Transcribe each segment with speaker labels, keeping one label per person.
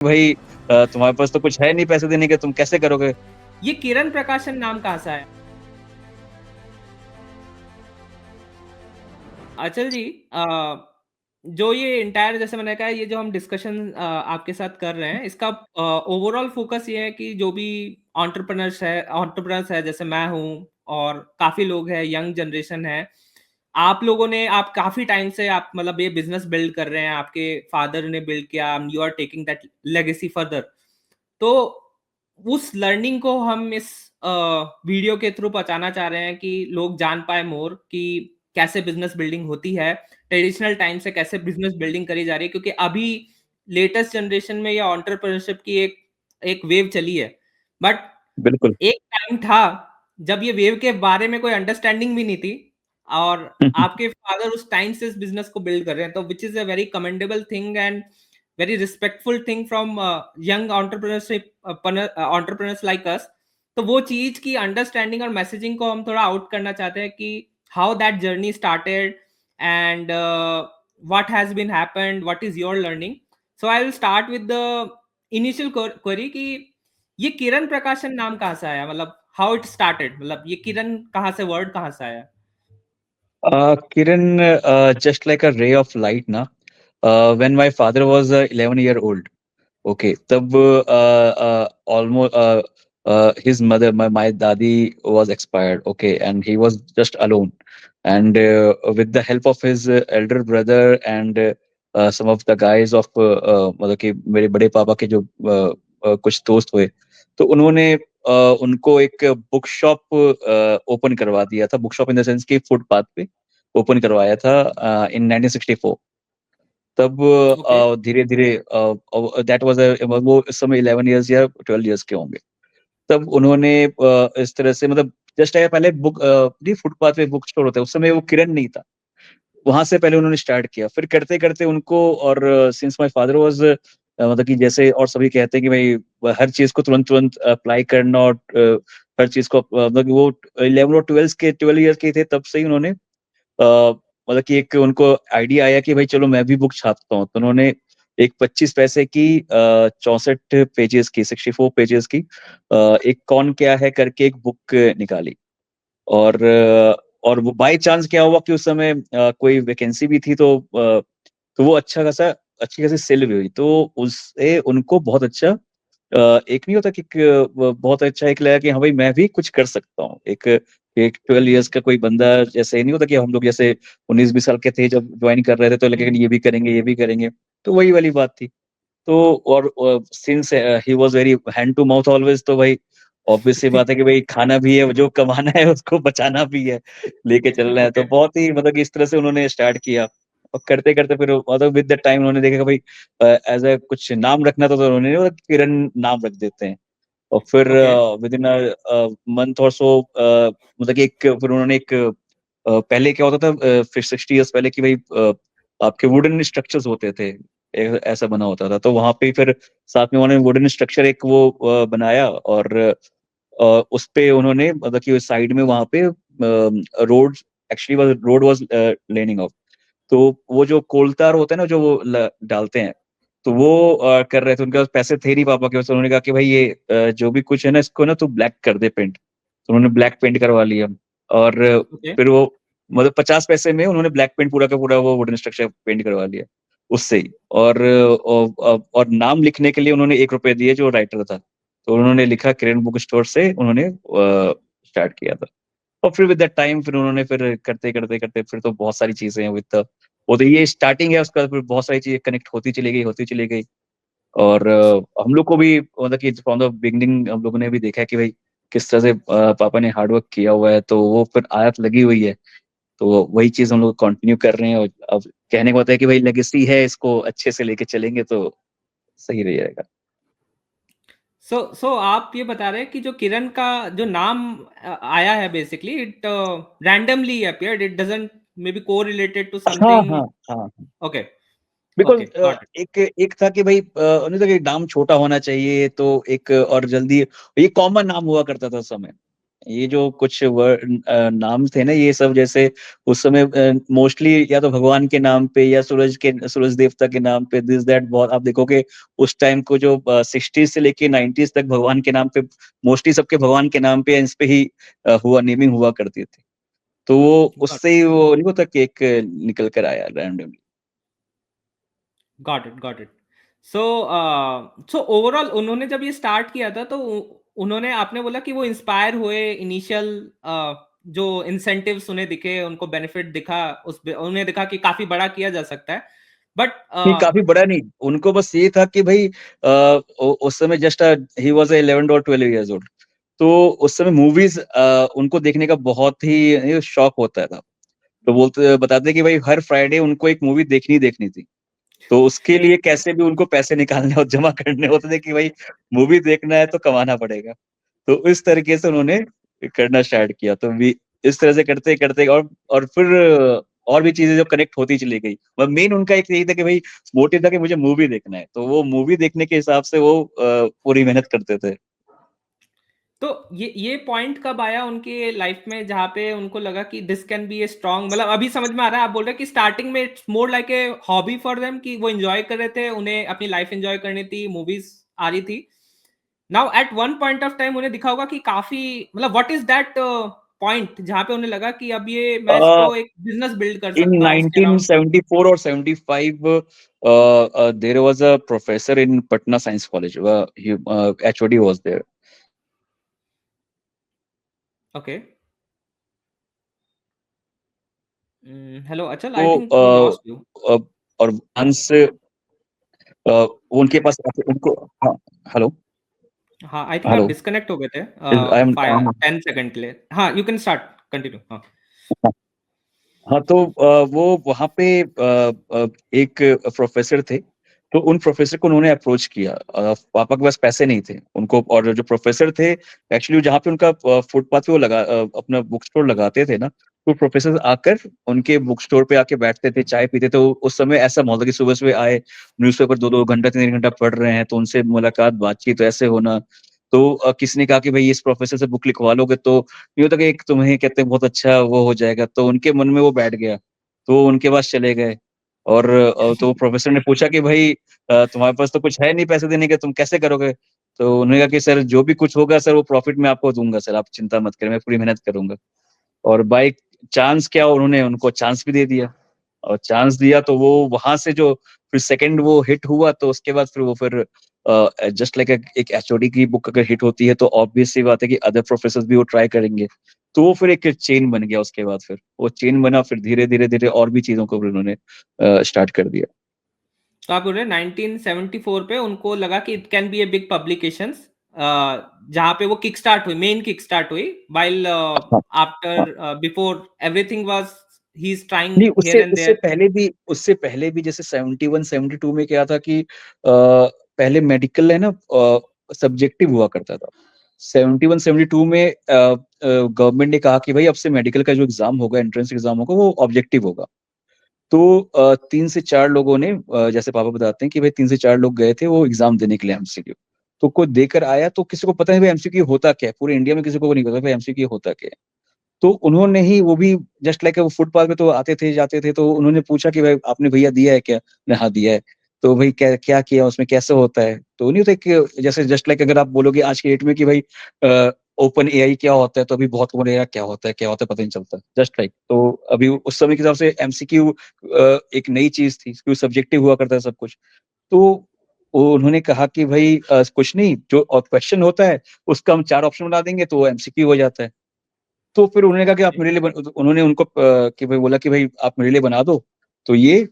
Speaker 1: भाई तुम्हारे पास तो कुछ है नहीं पैसे देने के, तुम कैसे करोगे?
Speaker 2: ये किरण प्रकाशन नाम कहाँ से आया? अचल जी, जो ये एंटायर जैसे मैंने कहा ये जो हम डिस्कशन आपके साथ कर रहे हैं इसका ओवरऑल फोकस ये है कि जो भी एंटरप्रेन्योर्स है जैसे मैं हूँ और काफ़ी लोग हैं, यंग जनरेशन है। आप काफ़ी टाइम से आप मतलब ये बिज़नेस बिल्ड कर रहे हैं, आपके फादर ने बिल्ड किया and you are taking that legacy further. तो उस लर्निंग को हम इस वीडियो के थ्रू पहुँचाना चाह रहे हैं कि लोग जान पाएँ मोर कि कैसे बिज़नेस बिल्डिंग होती है, ट्रेडिशनल टाइम से कैसे बिज़नेस बिल्डिंग करी जा रही है क्योंकि अभी लेटेस्ट जनरेशन में ये एंटरप्रेन्योरशिप की एक एक वेव चली है। बट
Speaker 1: बिल्कुल।
Speaker 2: एक टाइम था जब ये वेव के बारे में कोई अंडरस्टैंडिंग भी नहीं थी और आपके फादर उस टाइम से इस बिज़नेस को बिल्ड कर रहे हैं, तो which is a very commendable thing and very respectful thing from young entrepreneurs like us। तो वो चीज की अंडरस्टैंडिंग और मैसेजिंग को हम थोड़ा आउट करना चाहते हैं कि how that journey started and what has been happened, what is your learning. So I will start with the initial query कि ये किरण प्रकाशन नाम कहाँ से आया, मतलब हाउ इट स्टार्टेड, मतलब ये किरण कहाँ से, वर्ड कहाँ से आया?
Speaker 1: Kiran, just like a ray of light, na. When my father was 11-year old, okay, tab almost his mother, my dadi was expired, okay, and he was just alone, and with the help of his elder brother and some of the guys of मतलब कि मेरे बड़े पापा के जो कुछ दोस्त हुए, तो उन्होंने उनको एक बुक शॉप ओपन करवा दिया था, book shop in the sense कि फुटपाथ पे ओपन करवाया था इन 1964। तब
Speaker 2: ओके।
Speaker 1: धीरे-धीरे दैट वाज़ वो इस समय 11 इयर्स या 12 इयर्स के होंगे। तब उन्होंने इस तरह से मतलब जस्ट पहले नहीं फुटपाथ पे बुक स्टोर होता है, उस समय वो किरण नहीं था। वहाँ से पहले उन्होंने स्टार्ट किया। फिर करते-करते उनको और सिंस माय फादर वाज़ मतलब कि जैसे और सभी कहते हैं कि भई हर चीज़ को तुरंत-तुरंत अप्लाई करना और हर चीज़ को मतलब कि वो 11 और 12 इयर्स के थे तब से ही उन्होंने मतलब कि एक उनको आइडिया आया कि भाई चलो मैं भी बुक छापता हूँ। तो उन्होंने एक 25 पैसे की 64 पेजेज़ की 64 पेजेज़ की एक कौन क्या है करके एक बुक निकाली। और और वो बाय चांस क्या हुआ कि उस समय कोई वैकेंसी भी थी तो वो अच्छी खासी सेल भी हुई। तो उससे उनको बहुत अच्छा एक नहीं होता कि बहुत अच्छा एक लगा कि हाँ भाई मैं भी कुछ कर सकता हूँ। एक एक 12 इयर्स का कोई बंदा जैसे नहीं होता कि हम लोग जैसे 19-20 साल के थे जब जॉइन कर रहे थे तो लगे कि ये भी करेंगे, ये भी करेंगे। तो वही वाली बात थी। तो और since he was very hand to mouth always तो भाई ऑब्वियस सी बात है कि भाई खाना भी है, जो कमाना है उसको बचाना भी है, लेके चलना है। तो
Speaker 2: ओके।
Speaker 1: बहुत ही मतलब कि इस तरह से उन्होंने स्टार्ट किया और करते-करते फिर मतलब विद द टाइम उन्होंने देखा कि भाई एज़ अ कुछ नाम रखना था तो उन्होंने बोला किरण नाम रख देते हैं। और फिर
Speaker 2: ओके।
Speaker 1: विदिन मंथ और सो मतलब कि एक फिर उन्होंने एक पहले क्या होता था फिर 60 इयर्स पहले कि भाई आपके वुडन स्ट्रक्चर्स होते थे, ऐसा बना होता था। तो वहाँ पे फिर साथ में उन्होंने वुडन स्ट्रक्चर एक वो बनाया और उसपे उन्होंने मतलब कि साइड में वहाँ पे रोड वाज़ लेनिंग ऑफ। तो वो जो कोलतार होता है ना, जो वो डालते हैं, तो वो कर रहे थे। उनके पास पैसे थे नहीं पापा के पास, तो उन्होंने कहा कि भाई ये जो भी कुछ है ना, इसको ना तू ब्लैक कर दे पेंट। तो उन्होंने ब्लैक पेंट करवा लिया और
Speaker 2: ओके।
Speaker 1: फिर वो मतलब 50 पैसे में उन्होंने ब्लैक पेंट पूरा का पूरा वो वुडन स्ट्रक्चर पेंट करवा लिया, उससे ही। और नाम लिखने के लिए उन्होंने ₹1 दिए जो राइटर था। तो उन्होंने लिखा किरण बुक स्टोर से उन्होंने स्टार्ट किया था। और फिर विद द टाइम फिर उन्होंने फिर करते फिर तो बहुत सारी चीज़ें हैं विद द वो तो ये स्टार्टिंग है, उसके बाद फिर बहुत सारी चीज़ें कनेक्ट होती चली गई। और हम लोग को भी मतलब कि फ्रॉम द बिगिनिंग हम लोगों ने भी देखा है कि भाई किस तरह से पापा ने हार्ड वर्क किया हुआ है, तो वो फिर आदत लगी हुई है। तो वही चीज़ हम लोग कंटिन्यू कर रहे हैं और अब कहने का मतलब है कि भाई लेगेसी है, इसको अच्छे से लेके चलेंगे तो सही रहेगा।
Speaker 2: सो आप ये बता रहे हैं कि जो किरण का जो नाम आया है basically it randomly appeared, it doesn't may be correlated to
Speaker 1: हाँ,
Speaker 2: समथिंग।
Speaker 1: हाँ, हाँ।
Speaker 2: Okay.
Speaker 1: Because
Speaker 2: okay, got it.
Speaker 1: एक एक था कि भई नहीं था कि नाम छोटा होना चाहिए तो एक और जल्दी ये कॉमन नाम हुआ करता था उस समय। ये जो कुछ नाम थे ना, ये सब जैसे उस समय मोस्टली या तो भगवान के नाम पे या सूरज देवता के नाम पे, दिस दैट, बहुत आप देखोगे उस टाइम को जो 60s से लेके 90s तक भगवान के नाम पे, मोस्टली सबके भगवान के नाम पे इस पे ही हुआ नेमिंग हुआ करती थी। तो वो
Speaker 2: गॉट
Speaker 1: उससे ही वो नहीं होता कि एक निकल कर आया randomly.
Speaker 2: Got it, got it. So so overall उन्होंने जब ये स्टार्ट किया था तो उन्होंने, आपने बोला कि वो इंस्पायर हुए इनिशियल जो इंसेंटिव्स उन्हें दिखे, उनको बेनिफिट दिखा, उन्हें दिखा कि काफी बड़ा किया जा सकता है, बट
Speaker 1: नहीं, काफ़ी बड़ा नहीं, उनको बस ये था कि भई उस समय जस्ट ही वाज़ 11 और 12 इयर्स ओल्ड। तो उस समय मूवीज़ उनको देखने का बहुत ही शौक होता था। तो बोलते बताते कि भई हर फ्राइडे उनको एक मूवी देखनी ही देखनी थी। तो उसके लिए कैसे भी उनको पैसे निकालने और जमा करने होते थे कि भई मूवी देखना है तो कमाना पड़ेगा। तो इस तरीके से उन्होंने करना स्टार्ट किया। तो वी इस तरह से करते-करते और फिर और भी चीज़ें जो कनेक्ट होती चली गई। और मेन उनका एक यही था कि भई मोटिव था कि मुझे मूवी देखना है। तो वो मूवी देखने के हिसाब से वो पूरी मेहनत करते थे।
Speaker 2: तो ये पॉइंट कब आया उनके लाइफ में जहाँ पे उनको लगा कि this can be a strong, मतलब अभी समझ में आ रहा है, आप बोल रहे हैं कि स्टार्टिंग में it's more like a hobby for them, कि वो एंजॉय कर रहे थे, उन्हें अपनी लाइफ एंजॉय करनी थी, मूवीज आ रही थी। Now at one point of time उन्हें दिखा होगा कि काफी, मतलब व्हाट इज दैट पॉइंट जहाँ पे उन्हें लगा कि अब ये मैं
Speaker 1: अ,
Speaker 2: इसको एक बिजनेस बिल्ड कर
Speaker 1: in
Speaker 2: सकता हूँ इसके अलावा।
Speaker 1: 1974 or 75, there was a professor in Patna Science College. HOD was there.
Speaker 2: Okay. Hello Achal,
Speaker 1: तो
Speaker 2: I think we lost you.
Speaker 1: Uh, और अंश उनके पास उनको, हाँ, हेलो,
Speaker 2: हाँ, आई थिंक आप
Speaker 1: हेलो,
Speaker 2: डिस्कनेक्ट हो गए थे
Speaker 1: आई एम,
Speaker 2: 10 सेकंड के लिए। हाँ, यू कैन स्टार्ट, कंटिन्यू। हाँ।
Speaker 1: हाँ, तो वो वहाँ पे एक प्रोफ़ेसर थे, तो उन प्रोफ़ेसर को उन्होंने अप्रोच किया। पापा के पास पैसे नहीं थे उनको, और जो प्रोफ़ेसर थे एक्चुअली जहाँ पे उनका फुटपाथ पे वो अपना बुक स्टोर लगाते थे ना, तो प्रोफ़ेसर आकर उनके बुक स्टोर पे आके बैठते थे, चाय पीते थे। उस समय ऐसा माहौल था कि सुबह-सुबह आए, न्यूज़पेपर 2-2 घंटा, 3 घंटा पढ़ रहे हैं, तो उनसे मुलाकात, बातचीत ऐसे होना। तो किसी ने कहा कि भई इस प्रोफ़ेसर से बुक लिखवा लोगे तो ये होता कि एक तुम्हें कहते हैं बहुत अच्छा वो हो जाएगा, तो उनके मन में वो बैठ गया। तो उनके पास चले गए और तो प्रोफ़ेसर ने पूछा कि भई तुम्हारे पास तो कुछ है नहीं पैसे देने के, तुम कैसे करोगे? तो उन्होंने कहा कि सर जो भी कुछ होगा सर वो प्रॉफ़िट मैं आपको दूँगा सर, आप चिंता मत करें, मैं पूरी मेहनत करूँगा। और बाय चांस क्या उन्होंने उनको चांस भी दे दिया। और चांस दिया तो वो वहाँ से जो फिर सेकंड वो हिट हुआ, तो उसके बाद फिर जस्ट लाइक एक एचओडी की बुक अगर हिट होती है तो ऑब्वियस सी बात है कि अदर प्रोफेसर्स भी वो ट्राई करेंगे। तो वो फिर एक चेन बन गया, उसके बाद फिर वो चेन बना, फिर धीरे-धीरे और भी चीज़ों को फिर उन्होंने स्टार्ट कर दिया।
Speaker 2: तो आप बोल रहे हैं 1974 पे उनको लगा कि it can B a big publications, जहाँ पे वो किक स्टार्ट हुई, मेन किक स्टार्ट हुई, व्हाइल
Speaker 1: हाँ, हाँ।
Speaker 2: After before everything was he is trying
Speaker 1: नहीं,
Speaker 2: हियर
Speaker 1: उससे
Speaker 2: एंड
Speaker 1: उससे
Speaker 2: देयर।
Speaker 1: पहले भी उससे पहले भी जैसे 71, 72 में क्या था कि पहले मेडिकल है ना सब्जेक्टिव हुआ करता था। 71, 72 में गवर्नमेंट ने कहा कि भई अब से मेडिकल का जो एग्ज़ाम होगा, एंट्रेंस एग्ज़ाम होगा, वो ऑब्जेक्टिव होगा। तो 3 से 4 लोगों ने जैसे पापा बताते हैं कि भाई 3 से 4 लोग गए थे वो एग्ज़ाम देने के लिए एमसीक्यू। तो कोई देकर आया तो किसी को पता नहीं भाई एमसीक्यू होता क्या है? पूरे इंडिया में किसी को नहीं पता भाई एमसीक्यू होता क्या है? तो उन्होंने ही वो भी जस्ट लाइक वो फुटपाथ पे तो आते थे, जाते थे, तो उन्होंने पूछा कि भाई आपने भैया दिया है क्या? मैंने हाँ, दिया है। तो भाई क्या क्या किया उसमें, कैसे होता है? तो नहीं होता कि जैसे जस्ट लाइक अगर आप बोलोगे आज की डेट में कि भाई ओपन एआई क्या होता है? तो अभी बहुत लोगों ने यार क्या होता है पता नहीं चलता। जस्ट लाइक तो अभी उस समय के हिसाब से एमसीक्यू एक नई चीज़ थी, क्योंकि सब्जेक्टिव हुआ करता है सब कुछ। तो उन्होंने कहा कि भई कुछ नहीं, जो क्वेश्चन होता है उसका हम 4 ऑप्शन बना देंगे तो वो एमसीक्यू हो जाता है। तो फिर उन्होंने कहा कि आप मेरे लिए उन्होंने उनको कि भाई बोला कि भाई आप मेरे लिए बना दो, तो ये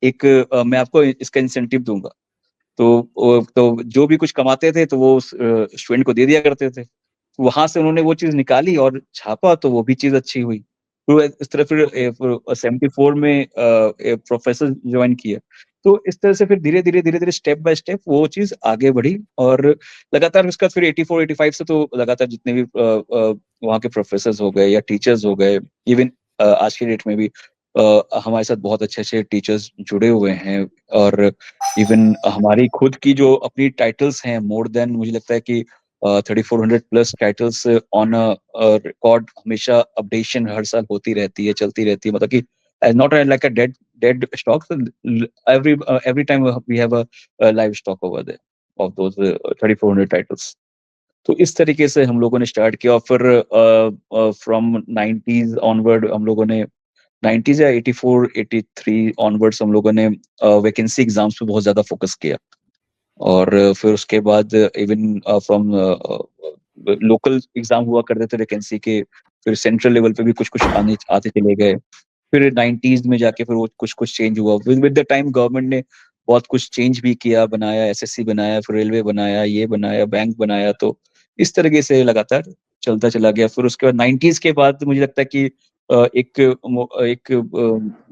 Speaker 1: एक मैं आपको इसका इंसेंटिव दूँगा। तो जो भी कुछ कमाते थे तो वो उस स्टूडेंट को दे दिया करते थे। वहाँ से उन्होंने वो चीज़ निकाली और छापा तो वो भी चीज़ अच्छी हुई। तो इस तरह फिर
Speaker 2: ओके।
Speaker 1: 74 में प्रोफ़ेसर जॉइन किया। तो इस तरह से फिर धीरे-धीरे स्टेप बाय स्टेप वो चीज़ आगे बढ़ी और लगातार उसके बाद फिर 84, 85 से तो लगातार जितने भी वहाँ के प्रोफ़ेसर्स हो गए या टीचर्स हो गए, इवन आज की डेट में भी हमारे साथ बहुत अच्छे-अच्छे टीचर्स जुड़े हुए हैं और इवन हमारी खुद की जो अपनी टाइटल्स हैं, मोर दैन मुझे लगता है कि 3400 प्लस टाइटल्स ऑन रिकॉर्ड, हमेशा अपडेशन हर साल होती रहती है, चलती रहती है, मतलब कि not like a dead stock, every time we have a live stock over there of those 3400 titles. तो इस तरीके से हम लोगों ने स्टार्ट किया, और फिर फ्रॉम 90s ऑनवर्ड हम लोगों ने 90s या 84 83 ऑनवर्ड्स हम लोगों ने वैकेंसी एग्जाम्स पे बहुत ज्यादा फोकस किया। और फिर उसके बाद इवन फ्रॉम लोकल एग्जाम हुआ करते थे वैकेंसी के, फिर सेंट्रल लेवल पे भी कुछ कुछ आते चले गए। फिर 90s में जाके फिर वो कुछ कुछ चेंज हुआ, विद द टाइम गवर्नमेंट ने बहुत कुछ चेंज भी किया, बनाया, एसएससी बनाया, फिर रेलवे बनाया, ये बनाया, बैंक बनाया, तो इस तरीके से लगातार चलता चला गया। फिर उसके बाद 90s के बाद मुझे लगता है कि एक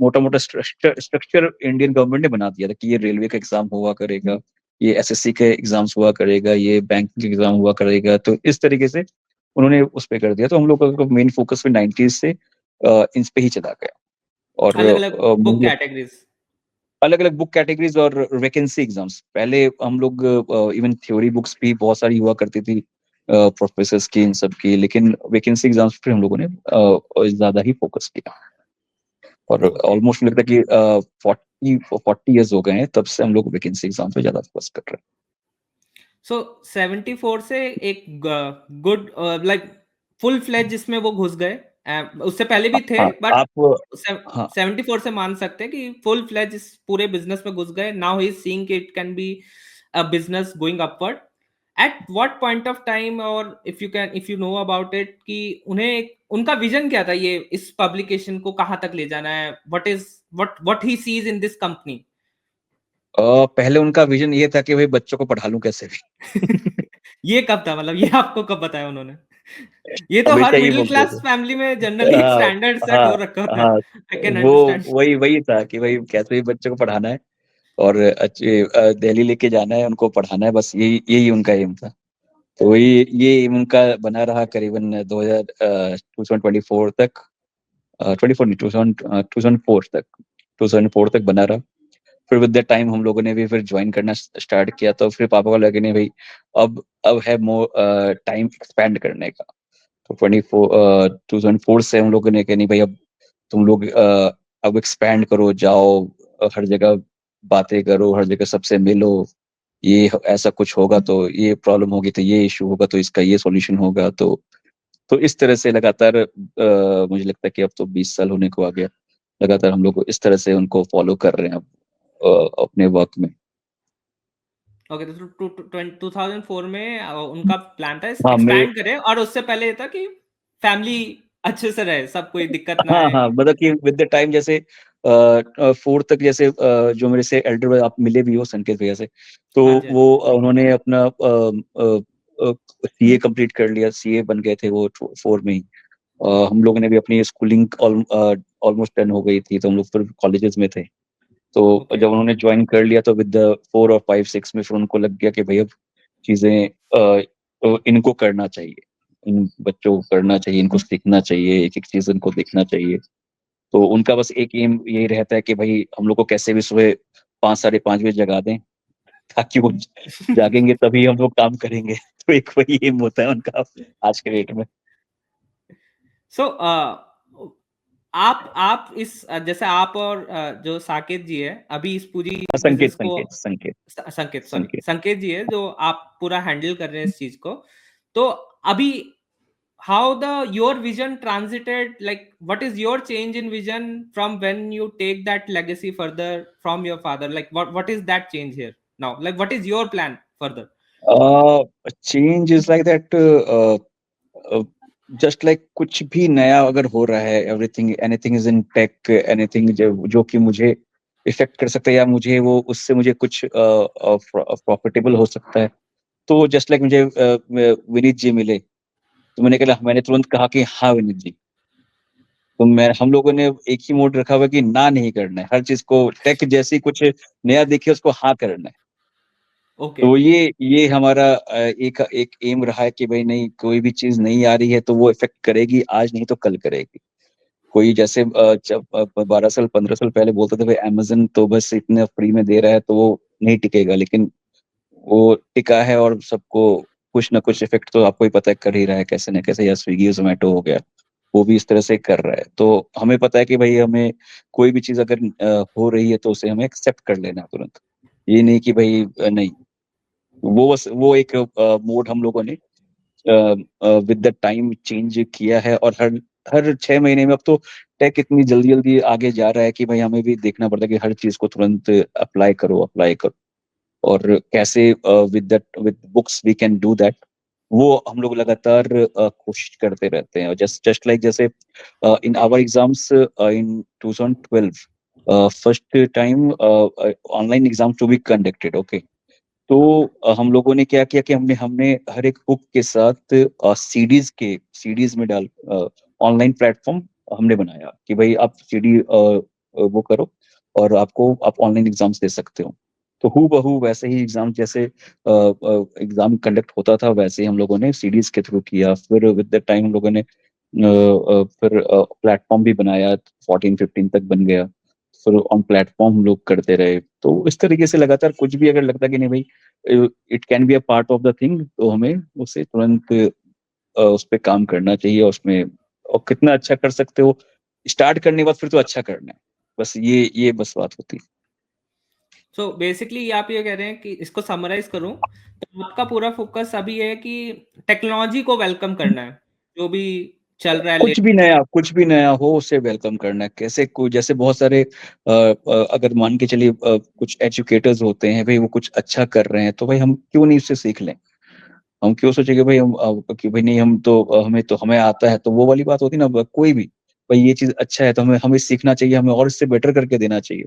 Speaker 1: मोटा मोटा स्ट्रक्चर इंडियन गवर्नमेंट ने बना दिया था कि ये रेलवे का एग्जाम हुआ करेगा, ये एसएससी के एग्जाम्स हुआ करेगा, ये बैंक के एग्जाम हुआ करेगा, तो इस तरीके से उन्होंने उस पे कर दिया। तो हम लोग का मेन फोकस भी 90s से इन पे ही चला गया। और
Speaker 2: अलग-अलग बुक कैटेगरीज।
Speaker 1: अलग अलग बुक कैटेगरीज और वैकेंसी एग्जाम्स, पहले हम लोग इवन थ्योरी बुक्स भी बहुत सारी हुआ करती थी प्रोफेसर्स की, इन सब की, लेकिन वैकेंसी एग्जाम्स पे हम लोगों ने ज्यादा ही फोकस किया। और
Speaker 2: ओके।
Speaker 1: ऑलमोस्ट लगता है कि 40 इयर्स हो गए हैं तब से हम लोग वैकेंसी एग्जाम पे ज्यादा फोकस कर रहे हैं।
Speaker 2: सो 74 से एक गुड लाइक फुल फ्लेज जिसमें वो घुस गए। उससे पहले भी थे
Speaker 1: हाँ
Speaker 2: बट
Speaker 1: आप, हाँ
Speaker 2: 74 से मान सकते हैं कि फुल फ्लेज इस पूरे बिजनेस में घुस गए। Now he is seeing it can be a business going upward. At what point of time, और if you know about it, कि उन्हें उनका विजन क्या था, ये इस पब्लिकेशन को कहाँ तक ले जाना है, what he sees in this company?
Speaker 1: पहले उनका विजन ये था कि भाई बच्चों को पढ़ा लूं कैसे भी।
Speaker 2: ये कब था, मतलब ये आपको कब बताया उन्होंने? ये तो हर
Speaker 1: हमेशा ही
Speaker 2: मिडिल
Speaker 1: बोलते
Speaker 2: क्लास
Speaker 1: थे।
Speaker 2: फैमिली में जनरली एक
Speaker 1: हाँ
Speaker 2: स्टैंडर्ड सेट
Speaker 1: हाँ
Speaker 2: हो रखा होता है।
Speaker 1: हाँ,
Speaker 2: आई कैन
Speaker 1: वो
Speaker 2: अंडरस्टैंड।
Speaker 1: वही वही था कि भाई कैसे भी बच्चों को पढ़ाना है, और अच्छे दिल्ली लेके जाना है, उनको पढ़ाना है, बस यही यही उनका एम था। तो वही ये एम उनका बना रहा करीबन 2024 तक, 24 नहीं, 2004 तक, 2004 तक बना रहा। फिर विद द टाइम हम लोगों ने भी फिर ज्वाइन करना स्टार्ट किया, तो फिर पापा को लगे नहीं भाई, अब है मोर टाइम एक्सपैंड करने का। तो 2004 से हम लोगों ने कहा नहीं भाई, अब तुम लोग अब एक्सपैंड करो, जाओ, हर जगह बातें करो, हर जगह सबसे मिलो, ये ऐसा कुछ होगा तो ये प्रॉब्लम होगी, तो ये इशू होगा तो इसका ये सॉल्यूशन होगा। तो इस तरह से लगातार मुझे लगता है कि अब तो 20 साल होने को आ गया, लगातार हम लोग इस तरह से उनको फॉलो कर रहे हैं अब अपने वर्क में।
Speaker 2: ओके, तो 2004 में उनका प्लान था
Speaker 1: हाँ मेरे,
Speaker 2: एक्सपैंड करें, और उससे पहले ये था कि फैमिली अच्छे से रहे, सब कोई दिक्कत ना
Speaker 1: हाँ
Speaker 2: आए।
Speaker 1: हाँ, मतलब कि विद द टाइम जैसे 4 तक, जैसे जो मेरे से एल्डर, आप मिले भी हो संकेत भैया से, तो
Speaker 2: हाँ जी, हाँ जी।
Speaker 1: वो उन्होंने अपना सीए कंप्लीट कर लिया, सीए बन गए थे वो 4 में ही। हम लोगों ने भी अपनी स्कूलिंग ऑलमोस्ट डन हो गई थी, तो हम लोग फिर कॉलेजेस में थे। तो
Speaker 2: ओके,
Speaker 1: जब उन्होंने ज्वाइन कर लिया तो विद 4 और 5 6 में फिर उनको लग गया कि भाई अब चीजें इनको करना चाहिए, इन बच्चों को करना चाहिए, इनको सीखना चाहिए, एक एक चीज इनको देखना चाहिए। तो उनका बस एक एम यही रहता है कि भाई हम लोग को कैसे भी सुबह 5 साढ़े 5 बजे जगा दें, ताकि वो जागेंगे तभी हम लोग काम करेंगे। तो एक वही एम होता है उनका आज के डेट में।
Speaker 2: सो आप इस जैसे आप और जो साकेत जी है अभी इस पूरी
Speaker 1: संकेत
Speaker 2: बिजनेस को,
Speaker 1: संकेत संकेत
Speaker 2: संकेत, सॉरी,
Speaker 1: संकेत।
Speaker 2: संकेत जी है जो आप पूरा हैंडल कर रहे हैं इस चीज को। तो अभी how the your vision transited, like what is your change in vision from when you take that legacy further from your father, like what is that change here now, like what is your plan further?
Speaker 1: Change is like that, just like कुछ भी नया अगर हो रहा है, everything anything is in tech, anything जो कि मुझे इफेक्ट कर सकता है, या मुझे वो उससे मुझे कुछ प्रॉफिटेबल हो सकता है। तो जस्ट लाइक मुझे विनीत जी मिले, तो मैंने तुरंत कहा कि हाँ विनीत जी। तो मैं हम लोगों ने एक ही मोड रखा हुआ है कि ना नहीं करना है, हर चीज को टेक जैसी कुछ नया देखिए उसको हाँ करना है।
Speaker 2: Okay.
Speaker 1: तो ये हमारा एक एक एम रहा है कि भाई नहीं, कोई भी चीज नहीं आ रही है तो वो इफेक्ट करेगी, आज नहीं तो कल करेगी। कोई जैसे जब 12 साल 15 साल पहले बोलते थे भाई अमेज़न तो बस इतने फ्री में दे रहा है तो वो नहीं टिकेगा, लेकिन वो टिका है और सबको कुछ ना कुछ इफेक्ट तो आपको ही पता है कर ही रहा है कैसे ना कैसे, या स्विगी जोमेटो हो गया, वो भी इस तरह से कर रहा है। तो हमें पता है कि भाई हमें कोई भी चीज अगर हो रही है तो उसे हमें एक्सेप्ट कर लेना है तुरंत। ये नहीं कि भाई नहीं, वो बस वो एक मोड हम लोगों ने विद द टाइम चेंज किया है। और हर हर 6 महीने में अब तो टेक इतनी जल्दी जल्दी आगे जा रहा है कि भाई हमें भी देखना पड़ता है कि हर चीज को तुरंत अप्लाई करो। और कैसे with books we can do that, वो हम लोग लगातार कोशिश करते रहते हैं। और जस्ट जस्ट लाइक जैसे in our exams in 2012 first time online exam to be conducted, okay. तो हम लोगों ने क्या किया कि हमने हमने हर एक बुक के साथ सीडीज में डाल ऑनलाइन प्लेटफॉर्म हमने बनाया कि भाई आप सीडी वो करो और आप ऑनलाइन एग्जाम्स दे सकते हो। तो हु बहू वैसे ही एग्जाम जैसे एग्जाम कंडक्ट होता था वैसे ही हम लोगों ने सीडीज के थ्रू किया। फिर विद द टाइम हम लोगों ने फिर प्लेटफॉर्म भी बनाया, 14-15 तक बन गया। फिर ऑन प्लेटफॉर्म हम लोग करते रहे। तो इस तरीके से लगातार कुछ भी अगर लगता कि नहीं भाई it can be a part of the thing, तो हमें उसे तुरंत उस पर काम करना चाहिए। और उसमें और कितना अच्छा कर सकते हो स्टार्ट करने के बाद फिर तो अच्छा करना है, बस ये बस बात होती है।
Speaker 2: सो बेसिकली आप ये कह रहे हैं कि इसको समराइज करूं तो आपका पूरा फोकस अभी है कि टेक्नोलॉजी को वेलकम करना है, जो भी चल रहा है
Speaker 1: कुछ भी नया हो उसे वेलकम करना है। कैसे कोई जैसे बहुत सारे अगर मान के चलिए कुछ एजुकेटर्स होते हैं भाई, वो कुछ अच्छा कर रहे हैं तो भाई हम क्यों नहीं उससे सीख लें। हम क्यों सोचे कि भाई हम कि भाई नहीं हम तो हमें आता है, तो वो वाली बात होती है ना। कोई भी भाई ये चीज अच्छा है तो हमें हमें सीखना चाहिए, हमें और इससे बेटर करके देना चाहिए।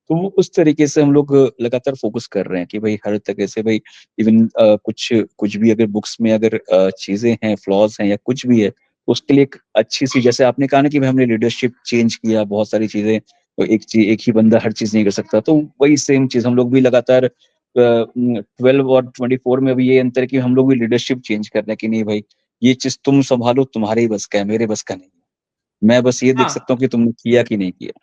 Speaker 1: तो वो उस तरीके से हम लोग लगातार फोकस कर रहे हैं कि भाई हर तरह से भाई इवन कुछ कुछ भी अगर बुक्स में अगर चीजें हैं, फ्लॉज हैं या कुछ भी है, तो उसके लिए एक अच्छी सी, जैसे आपने कहा ना कि भाई हमने लीडरशिप चेंज किया बहुत सारी चीजें, तो एक ही बंदा हर चीज नहीं कर सकता। तो वही सेम चीज हम लोग भी लगातार 12 और 24 में भी ये अंतर है कि हम लोग भी लीडरशिप चेंज कर रहे हैं कि नहीं भाई ये चीज तुम संभालो, तुम्हारे ही बस का है, मेरे बस का नहीं है। मैं बस ये देख
Speaker 2: हाँ।
Speaker 1: सकता हूँ कि तुमने किया कि नहीं किया।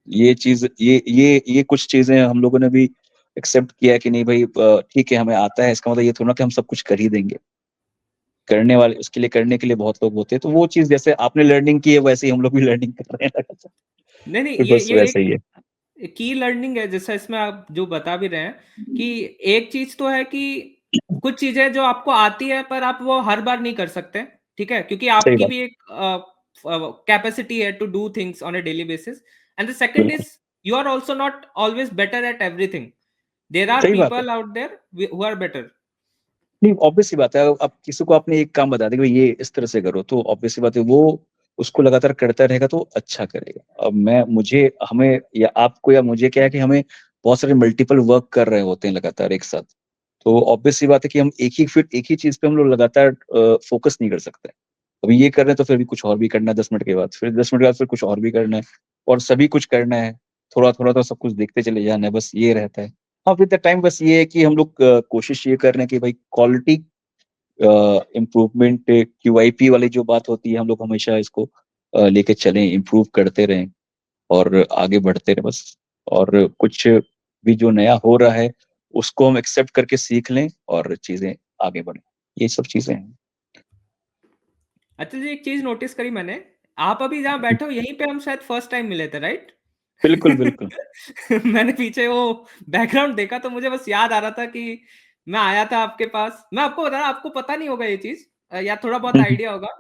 Speaker 1: ये चीज ये कुछ चीजें हम लोगों ने भी एक्सेप्ट किया है कि नहीं भाई ठीक है हमें आता है, इसका मतलब ये थोड़ा ना कि हम सब कुछ कर ही देंगे। करने वाले उसके लिए करने के लिए बहुत लोग होते हैं। तो वो चीज जैसे आपने लर्निंग की है वैसे ही हम लोग भी लर्निंग कर रहे हैं लगातार।
Speaker 2: नहीं नहीं,
Speaker 1: तो
Speaker 2: ये
Speaker 1: बस
Speaker 2: ये
Speaker 1: वैसा ही है।
Speaker 2: एक की लर्निंग है, जैसा इसमें आप जो बता भी रहे हैं कि एक चीज तो है कि कुछ चीजें जो आपको आती है पर आप वो हर बार नहीं कर सकते, ठीक है, क्योंकि
Speaker 1: सही
Speaker 2: आपकी
Speaker 1: बात।
Speaker 2: भी एक कैपेसिटी है to do things on a daily basis. And the second
Speaker 1: बिल्कुल
Speaker 2: is you are also not always better at everything, there are
Speaker 1: सही बात है।
Speaker 2: People out there who are better.
Speaker 1: नहीं ऑब्वियस सी बात है, अब किसी को आपने एक काम बता दिया कि भाई ये इस तरह से करो, तो ऑब्वियस सी बात है वो उसको लगातार करता रहेगा तो अच्छा करेगा। अब मैं मुझे हमें या आपको या मुझे क्या है कि हमें बहुत सारे मल्टीपल वर्क कर रहे होते हैं लगातार एक साथ। तो ऑब्वियस सी बात है कि हम एक ही चीज पे हम लोग लगातार फोकस नहीं कर सकते। अभी ये कर रहे हैं तो फिर भी कुछ और भी करना है, 10 मिनट के बाद फिर 10 मिनट के बाद फिर कुछ और भी करना है, और सभी कुछ करना है। थोड़ा थोड़ा तो सब कुछ देखते चले जाना है, बस ये रहता है। हाँ विद द टाइम बस ये है कि हम लोग कोशिश ये कर रहे हैं कि भाई क्वालिटी इम्प्रूवमेंट, क्यूआईपी वाली जो बात होती है हम लोग हमेशा इसको लेके चलें, इम्प्रूव करते रहें और आगे बढ़ते रहें बस। और कुछ भी जो नया हो रहा है उसको हम एक्सेप्ट करके सीख लें और चीजें आगे बढ़ें, ये सब चीजें हैं।
Speaker 2: अच्छा जी, एक चीज नोटिस करी मैंने, आप अभी जहाँ बैठे हो यहीं पे हम शायद फर्स्ट टाइम मिले थे, राइट?
Speaker 1: बिल्कुल बिल्कुल।
Speaker 2: मैंने पीछे वो बैकग्राउंड देखा तो मुझे बस याद आ रहा था कि मैं आया था आपके पास। मैं आपको बता रहा, आपको पता नहीं होगा ये चीज, या थोड़ा बहुत
Speaker 1: हम्म,
Speaker 2: आइडिया होगा।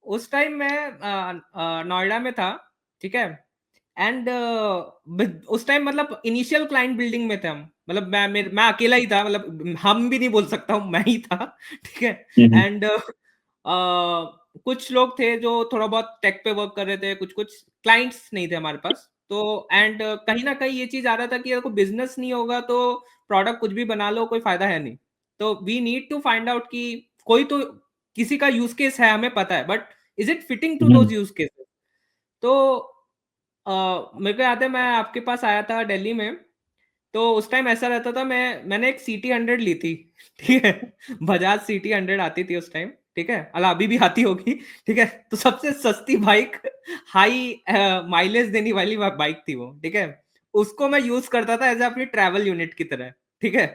Speaker 2: उस टाइम मैं नोएडा में था, ठीक है। एंड उस टाइम मतलब इनिशियल क्लाइंट बिल्डिंग में थे हम, मतलब मैं अकेला ही था, मतलब हम भी नहीं बोल सकता हूँ, मैं ही था, ठीक है।
Speaker 1: हम्म,
Speaker 2: एंड कुछ लोग थे जो थोड़ा बहुत टेक पे वर्क कर रहे थे, कुछ कुछ क्लाइंट्स नहीं थे हमारे पास। तो एंड कहीं ना कहीं ये चीज आ रहा था कि अगर कोई बिजनेस नहीं होगा तो प्रोडक्ट कुछ भी बना लो कोई फायदा है नहीं। तो we need to find out कि कोई तो किसी का यूज केस है, हमें पता है, but is it fitting to
Speaker 1: hmm,
Speaker 2: those use cases? तो मेरे को याद है मैं आपके पास आया था दिल्ली में। तो उस टाइम ऐसा रहता था, मैंने एक CT 100 ली थी, ठीक है। बजाज CT 100 आती थी उस टाइम, ठीक है, अला अभी भी आती होगी, ठीक है। तो सबसे सस्ती बाइक, हाई माइलेज देने वाली बाइक थी वो, ठीक है। उसको मैं यूज करता था एज अपनी ट्रैवल यूनिट की तरह, ठीक है।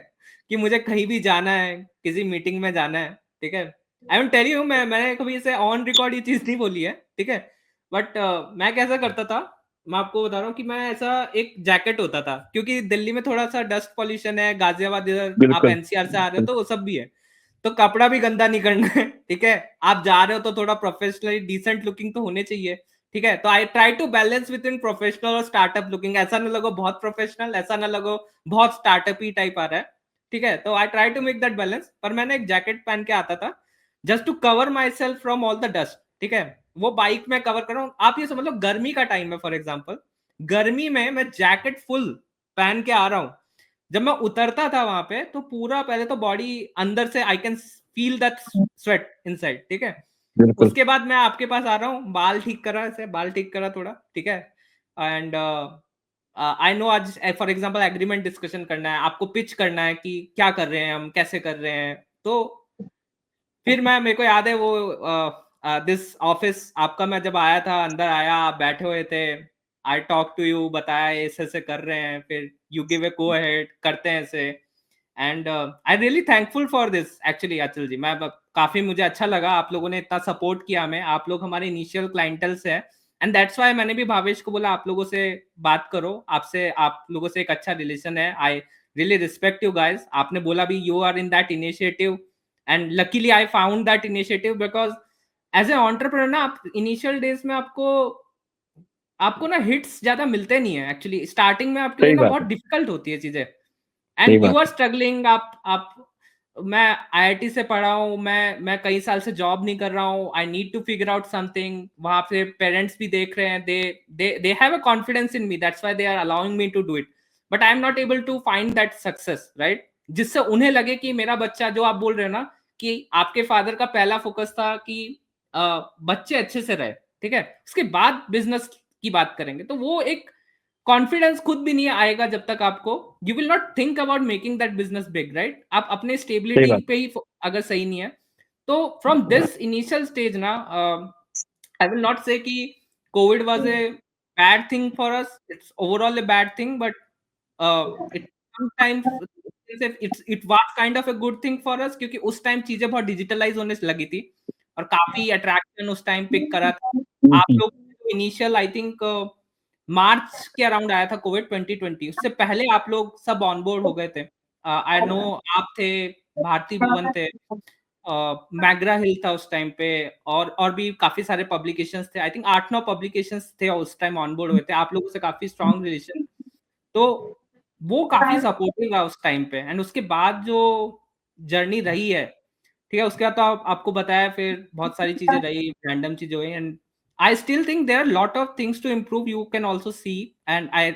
Speaker 2: कि मुझे कहीं भी जाना है, किसी मीटिंग में जाना है, ठीक है? आई विल टेल यू, मैंने कभी ऐसे ऑन रिकॉर्ड ये चीज़ नहीं बोली है, ठीक है? बट मैं कैसा करता था, मैं आपको बता रहा हूँ कि मैं ऐसा एक जैकेट होता था, क्योंकि दिल्ली में थोड़ा-सा डस्ट पॉल्यूशन है, गाज़ियाबाद इधर आप
Speaker 1: बिल्कुल,
Speaker 2: एनसीआर से आ रहे हो
Speaker 1: बिल्कुल।
Speaker 2: तो वो सब भी है। तो कपड़ा भी गंदा नहीं करना है, ठीक है? आप जा रहे हो तो थोड़ा प्रोफेशनली डिसेंट लुकिंग तो होने चाहिए, ठीक है? तो I try to balance between professional और स्टार्टअप लुकिंग, ऐसा ना लगो बहुत प्रोफेशनल, ऐसा ना लगो बहुत स्टार्टअप ही टाइप आ रहा है, ठीक है? तो I try to make that balance, पर मैंने एक जैकेट पहन के आता था, just to cover myself from all the dust, ठीक है? वो बाइक में कवर कर रहा हूँ, आप ये समझ लो गर्मी का टाइम है फॉर एग्जाम्पल, गर्मी में मैं जैकेट फुल पहन के आ रहा हूँ। जब मैं उतरता था वहां पे तो पूरा पहले तो बॉडी अंदर से I can feel that sweat inside, ठीक है?
Speaker 1: बिल्कुल,
Speaker 2: उसके बाद मैं आपके पास आ रहा हूँ, बाल ठीक करा, ऐसे बाल ठीक करा थोड़ा, ठीक है? एंड आई नो आज फॉर एग्जांपल एग्रीमेंट डिस्कशन करना है, आपको पिच करना है कि क्या कर रहे हैं हम, कैसे कर रहे हैं। तो फिर मैं, मेरे को याद है वो दिस ऑफिस आपका, मैं जब आया था, अंदर आया, आप बैठे हुए थे, आई टॉक टू यू, बताया ऐसे ऐसे कर रहे हैं, फिर you give a go ahead, करते हैं ऐसे। And I really thankful for this actually अचल जी, काफी मुझे अच्छा लगा, आप लोगों ने इतना सपोर्ट किया हमें, आप लोग हमारे इनिशियल क्लाइंटल्स है, एंड दैट्स व्हाई मैंने भी भावेश को बोला आप लोगों से बात करो, आपसे, आप लोगों से एक अच्छा रिलेशन है, I really respect you guys. आपने बोला भी you are in that initiative, and luckily I found that initiative, because as a entrepreneur ना, आप इनिशियल डेज में आपको आपको ना हिट्स ज्यादा मिलते नहीं है एक्चुअली, स्टार्टिंग में आपके लिए
Speaker 1: सही
Speaker 2: ना
Speaker 1: बात
Speaker 2: बहुत
Speaker 1: है,
Speaker 2: डिफिकल्ट होती है चीजें,
Speaker 1: सही
Speaker 2: एंड यू
Speaker 1: बात
Speaker 2: आर
Speaker 1: है।
Speaker 2: स्ट्रगलिंग, आप मैं आईआईटी से पढ़ा हूँ, मैं कई साल से जॉब नहीं कर रहा हूँ, I need to figure out something, वहां पे पेरेंट्स भी देख रहे हैं, they have a confidence in me, that's why they are allowing me to do it, but I am not able to find that success, right? जिससे उन्हें लगे कि मेरा बच्चा, जो आप बोल रहे हो ना, कि आपके फादर का पहला फोकस था कि बच्चे अच्छे से रहे, ठीक है, उसके बाद बिजनेस की बात करेंगे, तो वो एक कॉन्फिडेंस खुद भी नहीं आएगा जब तक आपको, you will not think about making that business big, right? आप अपने
Speaker 1: सही
Speaker 2: स्टेबिलिटी
Speaker 1: बात
Speaker 2: पे ही अगर सही नहीं है, तो फ्रॉम दिस इनिशियल स्टेज ना, आई विल नॉट से कि Covid was a bad thing for us, it's overall a bad thing, but it sometimes it was kind of a good thing for us, क्योंकि उस time चीजें बहुत digitalise होने लगी थी और काफी अट्रैक्शन उस टाइम पिक करा था।
Speaker 1: हुँ,
Speaker 2: आप
Speaker 1: हुँ।
Speaker 2: लोग इनिशियल आई थिंक मार्च के अराउंड आया था कोविड 2020, उससे पहले आप लोग सब ऑन बोर्ड हो गए थे। आई नो आप थे, भारती भुवन थे, मैग्रा हिल था उस टाइम पे, और भी काफी सारे पब्लिकेशंस थे, आई थिंक 8-9 पब्लिकेशंस थे उस टाइम ऑन बोर्ड हुए थे, आप लोगों से काफी स्ट्रांग रिलेशन, तो वो काफी सपोर्टिव रहा उस टाइम पे, एंड उसके बाद जो जर्नी रही है, ठीक है, उसके बाद तो आपको बताया, फिर बहुत सारी चीजें रही, रैंडम चीजें हुई, and I still think there are lot of things to improve, you can also see, and I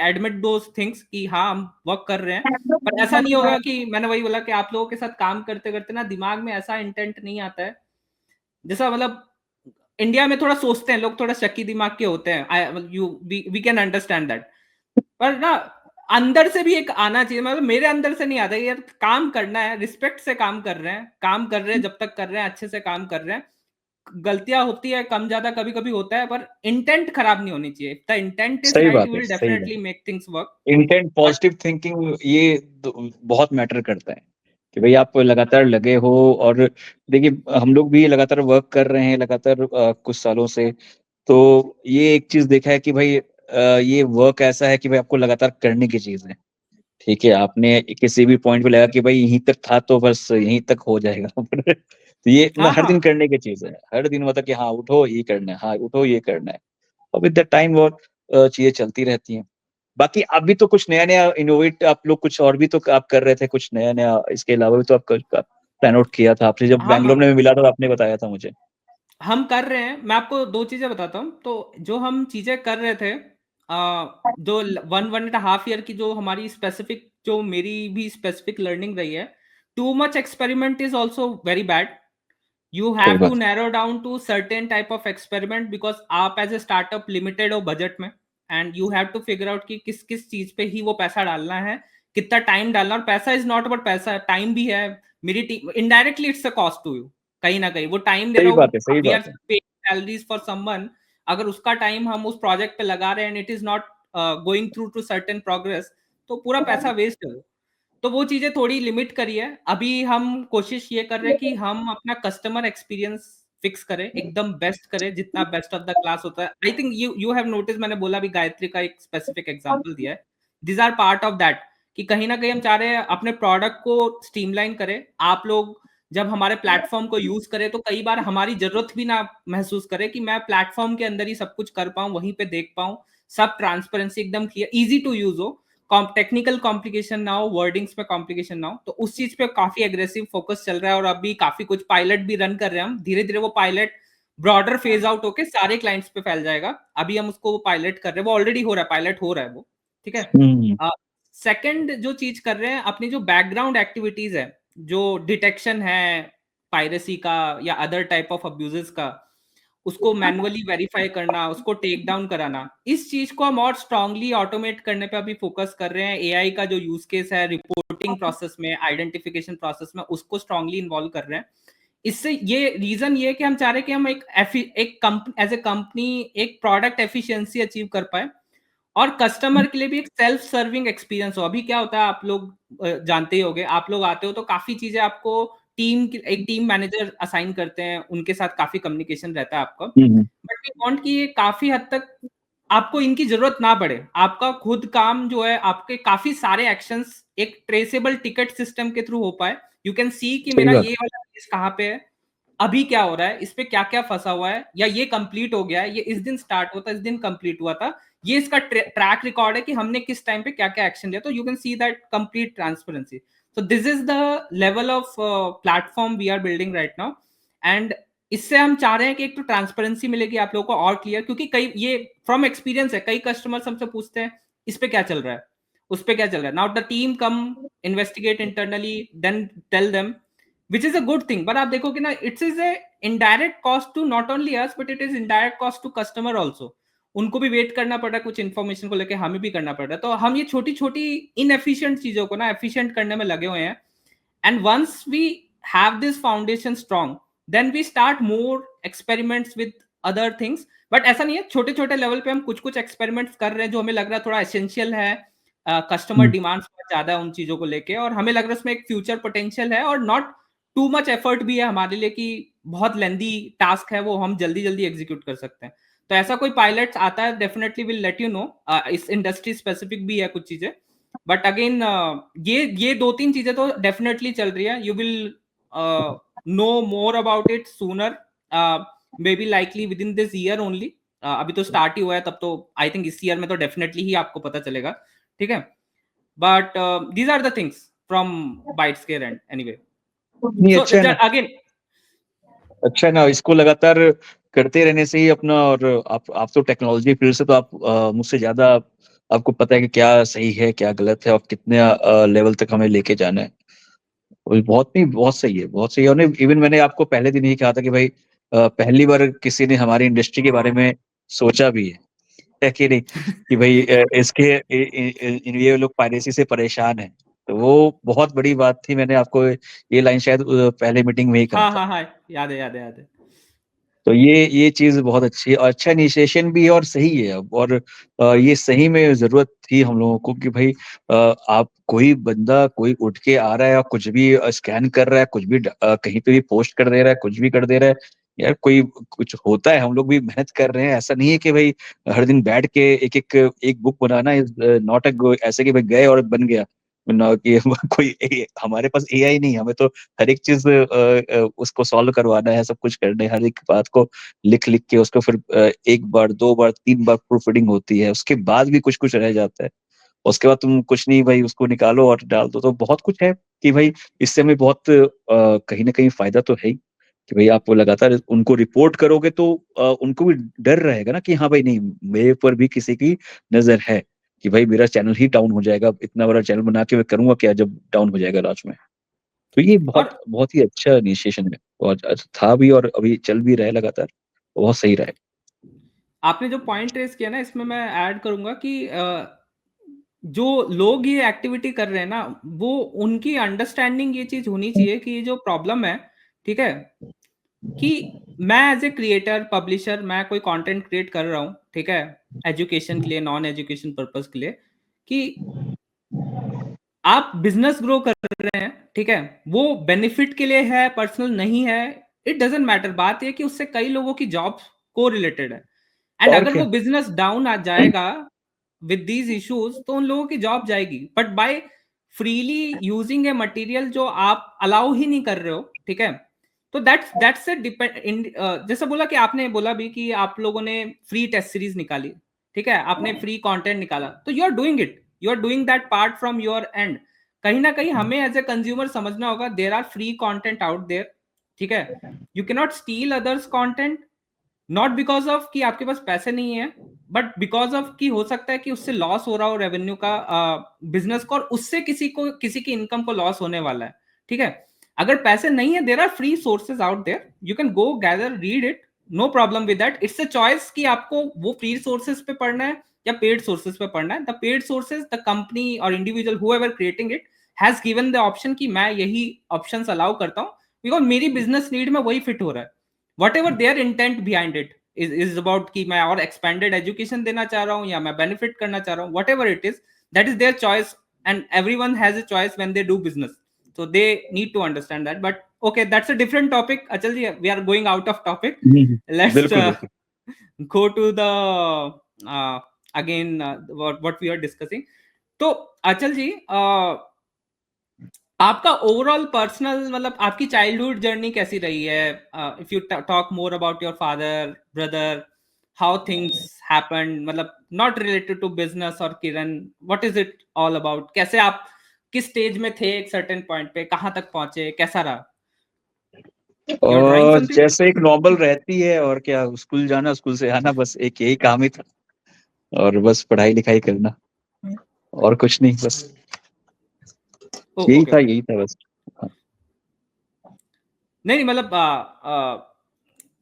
Speaker 2: admit those things कि हाँ हम वर्क कर रहे हैं, पर ऐसा नहीं होगा कि, मैंने वही बोला कि आप लोगों के साथ काम करते करते ना दिमाग में ऐसा इंटेंट नहीं आता है, जैसा मतलब इंडिया में थोड़ा सोचते हैं लोग, थोड़ा शक्की दिमाग के होते हैं, I you we can understand that, पर ना अंदर से भी एक आना चाहिए, मतलब मेरे अंदर से नहीं आता यार, काम करना है, रिस्पेक्ट से काम कर रहे हैं, काम कर रहे हैं, जब तक कर रहे हैं अच्छे से काम कर रहे हैं, गलतियां होती है, कम ज्यादा कभी कभी होता है, पर इंटेंट खराब नहीं होनी चाहिए, द इंटेंट इज
Speaker 1: सही
Speaker 2: राइट,
Speaker 1: बात
Speaker 2: यू
Speaker 1: है,
Speaker 2: विल
Speaker 1: सही बात
Speaker 2: डेफिनेटली
Speaker 1: है।
Speaker 2: Make things work,
Speaker 1: intent,
Speaker 2: but
Speaker 1: positive thinking, ये बहुत मैटर करता है कि भाई आप लगातार लगे हो। और देखिए हम लोग भी लगातार वर्क कर रहे हैं लगातार कुछ सालों से, तो ये एक चीज देखा है कि भाई ये वर्क ऐसा है कि भाई आपको लगातार करने की चीज है। ठीक है, आपने किसी भी पॉइंट पे लगा कि भाई यहीं तक था तो बस यहीं तक हो जाएगा तो ये मतलब
Speaker 2: हाँ
Speaker 1: हर दिन
Speaker 2: हाँ
Speaker 1: करने की चीज है, हर दिन मतलब कि हाँ उठो ये करना है, हाँ उठो ये करना है, और विद द टाइम वो चीजें चलती रहती हैं। बाकी अभी तो कुछ नया-नया इनोवेट आप लोग कुछ और भी तो आप कर रहे थे, कुछ नया-नया इसके अलावा भी तो आप प्लान आउट किया था आपसे जब
Speaker 2: हम
Speaker 1: बैंगलोर में मिला था तो आपने बताया था मुझे।
Speaker 2: हम कर रहे हैं, मैं आपको दो चीजें बताता हूँ, तो जो हम चीजें कर रहे थे, जो 1.5 ईयर की जो हमारी स्पेसिफिक, जो मेरी भी स्पेसिफिक लर्निंग रही है, too much experiment is also very bad, you
Speaker 1: सही
Speaker 2: have to
Speaker 1: बात है,
Speaker 2: narrow down to certain type of experiment, because आप एज ए स्टार्टअप लिमिटेड हो बजट में, and you have to figure out कि किस किस चीज पे ही वो पैसा डालना है, कितना टाइम डालना, और पैसा इज नॉट अबाउट पैसा, टाइम भी है, मेरी team indirectly it's a cost to you, कहीं ना कहीं वो टाइम दे
Speaker 1: सही
Speaker 2: रहा हूँ,
Speaker 1: बात है, सही
Speaker 2: वी आर
Speaker 1: बात है।
Speaker 2: पेइंग सैलरीज फॉर समवन, अगर उसका टाइम हम उस प्रोजेक्ट पे लगा रहे हैं and it is not going through to certain progress, तो पूरा पैसा वेस्ट है वो। तो वो चीजें थोड़ी लिमिट करी है। अभी हम कोशिश ये कर रहे हैं कि हम अपना कस्टमर एक्सपीरियंस फिक्स करें, एकदम बेस्ट करें, जितना बेस्ट ऑफ द क्लास होता है। I think you have notice, मैंने बोला अभी गायत्री का एक स्पेसिफिक एग्जांपल दिया है। These are part of that, कि कहीं ना कहीं हम चाह रहे हैं अपने प्रोडक्ट को स्ट्रीमलाइन करें। आप लोग जब हमारे प्लेटफॉर्म को यूज करें तो कई बार हमारी जरूरत भी ना महसूस करें, कि मैं प्लेटफॉर्म के अंदर ही सब कुछ कर पाऊं, वहीं पे देख पाऊं, सब ट्रांसपेरेंसी एकदम क्लियर, इजी टू यूज हो, टेक्निकल कॉम्प्लिकेशन ना हो, वर्डिंग्स पे कॉम्प्लिकेशन ना हो। तो उस चीज पे काफी एग्रेसिव फोकस चल रहा है, और अभी काफी कुछ पायलट भी रन कर रहे हैं हम। धीरे धीरे वो पायलट ब्रॉडर फेज आउट होके सारे क्लाइंट्स पे फैल जाएगा। अभी हम उसको पायलट कर रहे हैं, वो ऑलरेडी हो रहा है, पायलट हो रहा है वो, ठीक है। सेकंड जो चीज कर रहे हैं, अपनी जो बैकग्राउंड एक्टिविटीज है, जो डिटेक्शन है पायरेसी का या अदर टाइप ऑफ अब्यूजेस का, उसको मैनुअली वेरीफाई करना, उसको टेक डाउन कराना, इस चीज को हम और स्ट्रांगली ऑटोमेट करने पे अभी फोकस कर रहे हैं। एआई का जो यूज केस है रिपोर्टिंग प्रोसेस में, आइडेंटिफिकेशन प्रोसेस में, उसको स्ट्रांगली इन्वॉल्व कर रहे हैं। इससे ये रीजन ये है कि हम चाह रहे हैं कि हम एज ए कंपनी एक प्रोडक्ट एफिशिएंसी अचीव कर पाए, और कस्टमर के लिए भी एक सेल्फ सर्विंग एक्सपीरियंस हो। अभी क्या होता है, आप लोग जानते ही होंगे, आप लोग आते हो तो काफी चीजें आपको एक टीम मैनेजर असाइन करते हैं, उनके साथ काफी कम्युनिकेशन रहता है आपका। बट वी वांट कि ये काफी हद तक आपको इनकी जरूरत ना पड़े, आपका खुद काम जो है, आपके काफी सारे एक्शंस एक ट्रेसेबल टिकट सिस्टम के थ्रू हो पाए। यू कैन सी कि
Speaker 1: सही
Speaker 2: मेरा
Speaker 1: बात।
Speaker 2: ये वाला केस कहाँ पे है, अभी क्या हो रहा है, इस पे क्या क्या फंसा हुआ है, या ये कंप्लीट हो गया है, ये इस दिन स्टार्ट हुआ था, इस दिन कंप्लीट हुआ था, ये इसका ट्रैक रिकॉर्ड है कि हमने किस टाइम पे क्या क्या एक्शन लिया। तो you can see that complete transparency. So this is the level of platform we are building right now, and इससे हम चाह रहे हैं कि एक तो ट्रांसपेरेंसी मिलेगी आप लोगों को और क्लियर, क्योंकि कई ये फ्रॉम एक्सपीरियंस है, कई कस्टमर्स हमसे पूछते हैं इस पे क्या चल रहा है, उस पे क्या चल रहा है। Now the team come investigate internally, then tell them, which is a good thing. But आप देखोगे ना, it's is a indirect cost to not only us, but it is indirect cost to customer also. उनको भी wait करना पड़ रहा है कुछ इन्फॉर्मेशन को लेकर, हमें भी करना पड़ रहा है। तो हम ये छोटी छोटी इनएफिशिएंट चीजों को ना एफिशिएंट करने में लगे हुए हैं। And once we have this foundation strong, then we start more experiments with other things. But ऐसा नहीं है, छोटे छोटे लेवल पे हम कुछ कुछ एक्सपेरिमेंट्स कर रहे हैं जो हमें लग रहा है थोड़ा एसेंशियल है, कस्टमर डिमांड्स बहुत ज्यादा है उन चीजों को लेके, और हमें लग रहा है उसमें एक फ्यूचर पोटेंशियल है, और नॉट टू मच एफर्ट भी है हमारे लिए कि बहुत लेंदी टास्क है वो हम जल्दी जल्दी एग्जीक्यूट कर सकते हैं। तो ऐसा कोई पायलट आता है, definitely will let you know. इस इंडस्ट्री स्पेसिफिक भी है कुछ चीजें, बट अगेन ये दो तीन चीजें तो डेफिनेटली चल रही है। You will know more about it sooner, maybe likely within this year only. अभी तो स्टार्ट ही हुआ है, तब तो आई थिंक इस ईयर में तो डेफिनेटली ही आपको पता चलेगा, ठीक है। But these are the things from bytes के एंड एनीवे।
Speaker 1: नहीं,
Speaker 2: सो
Speaker 1: अच्छा है ना,
Speaker 2: अगेन,
Speaker 1: अच्छा है ना, इसको लगातार करते रहने से ही अपना, और आप तो टेक्नोलॉजी फील्ड से, तो आप मुझसे ज्यादा आपको पता है कि क्या सही है क्या गलत है और कितने लेवल तक हमें लेके जाना है। और बहुत नहीं, बहुत सही है, बहुत सही है। और इवन मैंने आपको पहले दिन ही कहा था कि भाई पहली बार किसी ने हमारी इंडस्ट्री के बारे में सोचा भी है कि नहीं, कि भाई इसके ये लोग पायरेसी से परेशान हैं। तो वो बहुत बड़ी बात थी। मैंने आपको ये लाइन शायद पहले मीटिंग में ही कहा
Speaker 2: हाँ
Speaker 1: था।
Speaker 2: हाँ हाँ, याद है याद है याद है।
Speaker 1: तो ये चीज बहुत अच्छी है और अच्छा इनिशिएशन भी है और सही है अब। और ये सही में जरूरत थी हम लोगों को कि भाई आप कोई बंदा कोई उठ के आ रहा है और कुछ भी स्कैन कर रहा है, कुछ भी कहीं पे भी पोस्ट कर दे रहा है, कुछ भी कर दे रहा है। यार कोई कुछ होता है, हम लोग भी मेहनत कर रहे हैं। ऐसा नहीं है कि भाई हर दिन बैठ के एक एक एक बुक बनाना इज नॉट ऐसे कि भाई गए और बन गया ना, कि कोई हमारे पास एआई नहीं है। हमें तो हर एक चीज उसको सॉल्व करवाना है, सब कुछ करना है, हर एक बात को लिख लिख के उसको फिर एक बार दो बार तीन बार प्रूफ रीडिंग होती है, उसके बाद भी कुछ कुछ रह जाता है। उसके बाद तुम कुछ नहीं भाई उसको निकालो और डाल दो। तो बहुत कुछ है कि भाई इससे हमें बहुत कहीं ना कहीं फायदा तो है ही, कि भाई आप लगातार उनको रिपोर्ट करोगे तो उनको भी डर रहेगा ना कि हाँ भाई नहीं, मेरे ऊपर भी किसी की नजर है, कि भाई मेरा चैनल ही डाउन हो जाएगा, इतना बड़ा चैनल बना के मैं करूंगा क्या जब डाउन हो जाएगा लास्ट में। तो ये बहुत
Speaker 2: और
Speaker 1: बहुत ही अच्छा इनिशिएशन है, और था भी और अभी चल भी रहा है लगातार, बहुत सही रहा है।
Speaker 2: आपने जो पॉइंट रेस किया ना, इसमें मैं ऐड करूंगा कि जो लोग ये एक्टिविटी कर रहे हैं ना, वो उनकी अंडरस्टैंडिंग ये चीज होनी चाहिए कि ये जो प्रॉब्लम है, ठीक है, कि मैं एज ए क्रिएटर पब्लिशर, मैं कोई कंटेंट क्रिएट कर रहा हूँ, ठीक है, एजुकेशन के लिए, नॉन एजुकेशन पर्पस के लिए, कि आप बिजनेस ग्रो कर रहे हैं, ठीक है, वो बेनिफिट के लिए है, पर्सनल नहीं है, इट डजेंट मैटर। बात ये कि उससे कई लोगों की जॉब को रिलेटेड है, एंड
Speaker 1: और
Speaker 2: अगर
Speaker 1: क्या।
Speaker 2: वो बिजनेस डाउन आ जाएगा विद दीज इश्यूज, तो उन लोगों की जॉब जाएगी। But by freely using a material जो आप अलाउ ही नहीं कर रहे हो, ठीक है, तो दैट्स ए डिपेंड। जैसे बोला कि आपने बोला भी कि आप लोगों ने फ्री टेस्ट सीरीज निकाली, ठीक है, आपने फ्री कंटेंट निकाला, तो you are doing it, you are doing that part from your end. कहीं ना कहीं हमें एज ए कंज्यूमर समझना होगा, there are free content out there, ठीक है, you can not steal others content, not because of कि आपके पास पैसे नहीं है, बट बिकॉज ऑफ कि हो सकता है कि उससे लॉस हो रहा हो रेवेन्यू का, बिजनेस को, और उससे किसी की इनकम को लॉस होने वाला है, ठीक है। अगर पैसे नहीं है, there are free sources out there, you can go gather read it, no problem with that. It's a choice कि आपको वो फ्री सोर्सेज पे पढ़ना है या पेड सोर्सेज पे पढ़ना है। The paid sources, the company और individual whoever creating it has given the option कि मैं यही ऑप्शंस अलाउ करता हूँ, बिकॉज मेरी बिजनेस नीड में वही फिट हो रहा है। whatever their intent behind it is about कि मैं और expanded education देना चाह रहा हूँ या मैं benefit करना चाह रहा हूँ, whatever it is, that is their choice, and everyone has a choice when they do business, so they need to understand that. But okay, that's a different topic, Achal ji, we are going out of topic. Let's
Speaker 1: बिल्कुल बिल्कुल।
Speaker 2: go to the uh, again what we are discussing. तो Achal ji, आपका overall personal, मतलब आपकी childhood journey कैसी रही है? If you talk more about your father, brother, how things happened, मतलब नॉट रिलेटेड टू बिजनेस और Kiran, what is it all about? कैसे आप किस स्टेज में थे एक सर्टेन पॉइंट पे, कहां तक पहुंचे, कैसा रहा? योर ड्राइंग
Speaker 1: और
Speaker 2: समथिंग?
Speaker 1: जैसे एक नॉर्मल रहती है, और क्या, स्कूल जाना, स्कूल से आना, बस एक यही काम ही था। और बस पढ़ाई लिखाई करना, और कुछ नहीं, बस यही
Speaker 2: ओके
Speaker 1: था,
Speaker 2: ओके।
Speaker 1: यही था बस।
Speaker 2: नहीं नहीं, मतलब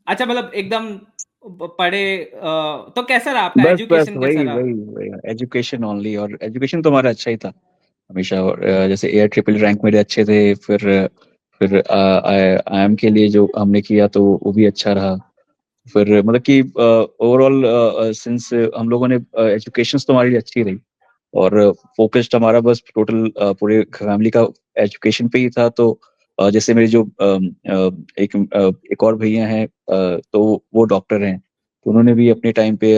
Speaker 2: अच्छा, मतलब एकदम पढ़े, तो कैसा रहा आपका
Speaker 1: बस बस
Speaker 2: एजुकेशन, कैसा
Speaker 1: वही
Speaker 2: रहा?
Speaker 1: वही वही एजुकेशन ओनली, और एजुकेशन तो हमारा अच्छा ही था हमेशा। और जैसे एयर ट्रिपल रैंक मेरे अच्छे थे, फिर IIM के लिए जो हमने किया तो वो भी अच्छा रहा। फिर मतलब कि ओवरऑल सिंस हम लोगों ने एजुकेशन तो हमारी अच्छी रही, और फोकस्ड हमारा बस टोटल पूरे फैमिली का एजुकेशन पे ही था। तो जैसे मेरे जो एक और भैया हैं, तो वो डॉक्टर हैं, तो उन्होंने भी अपने टाइम पे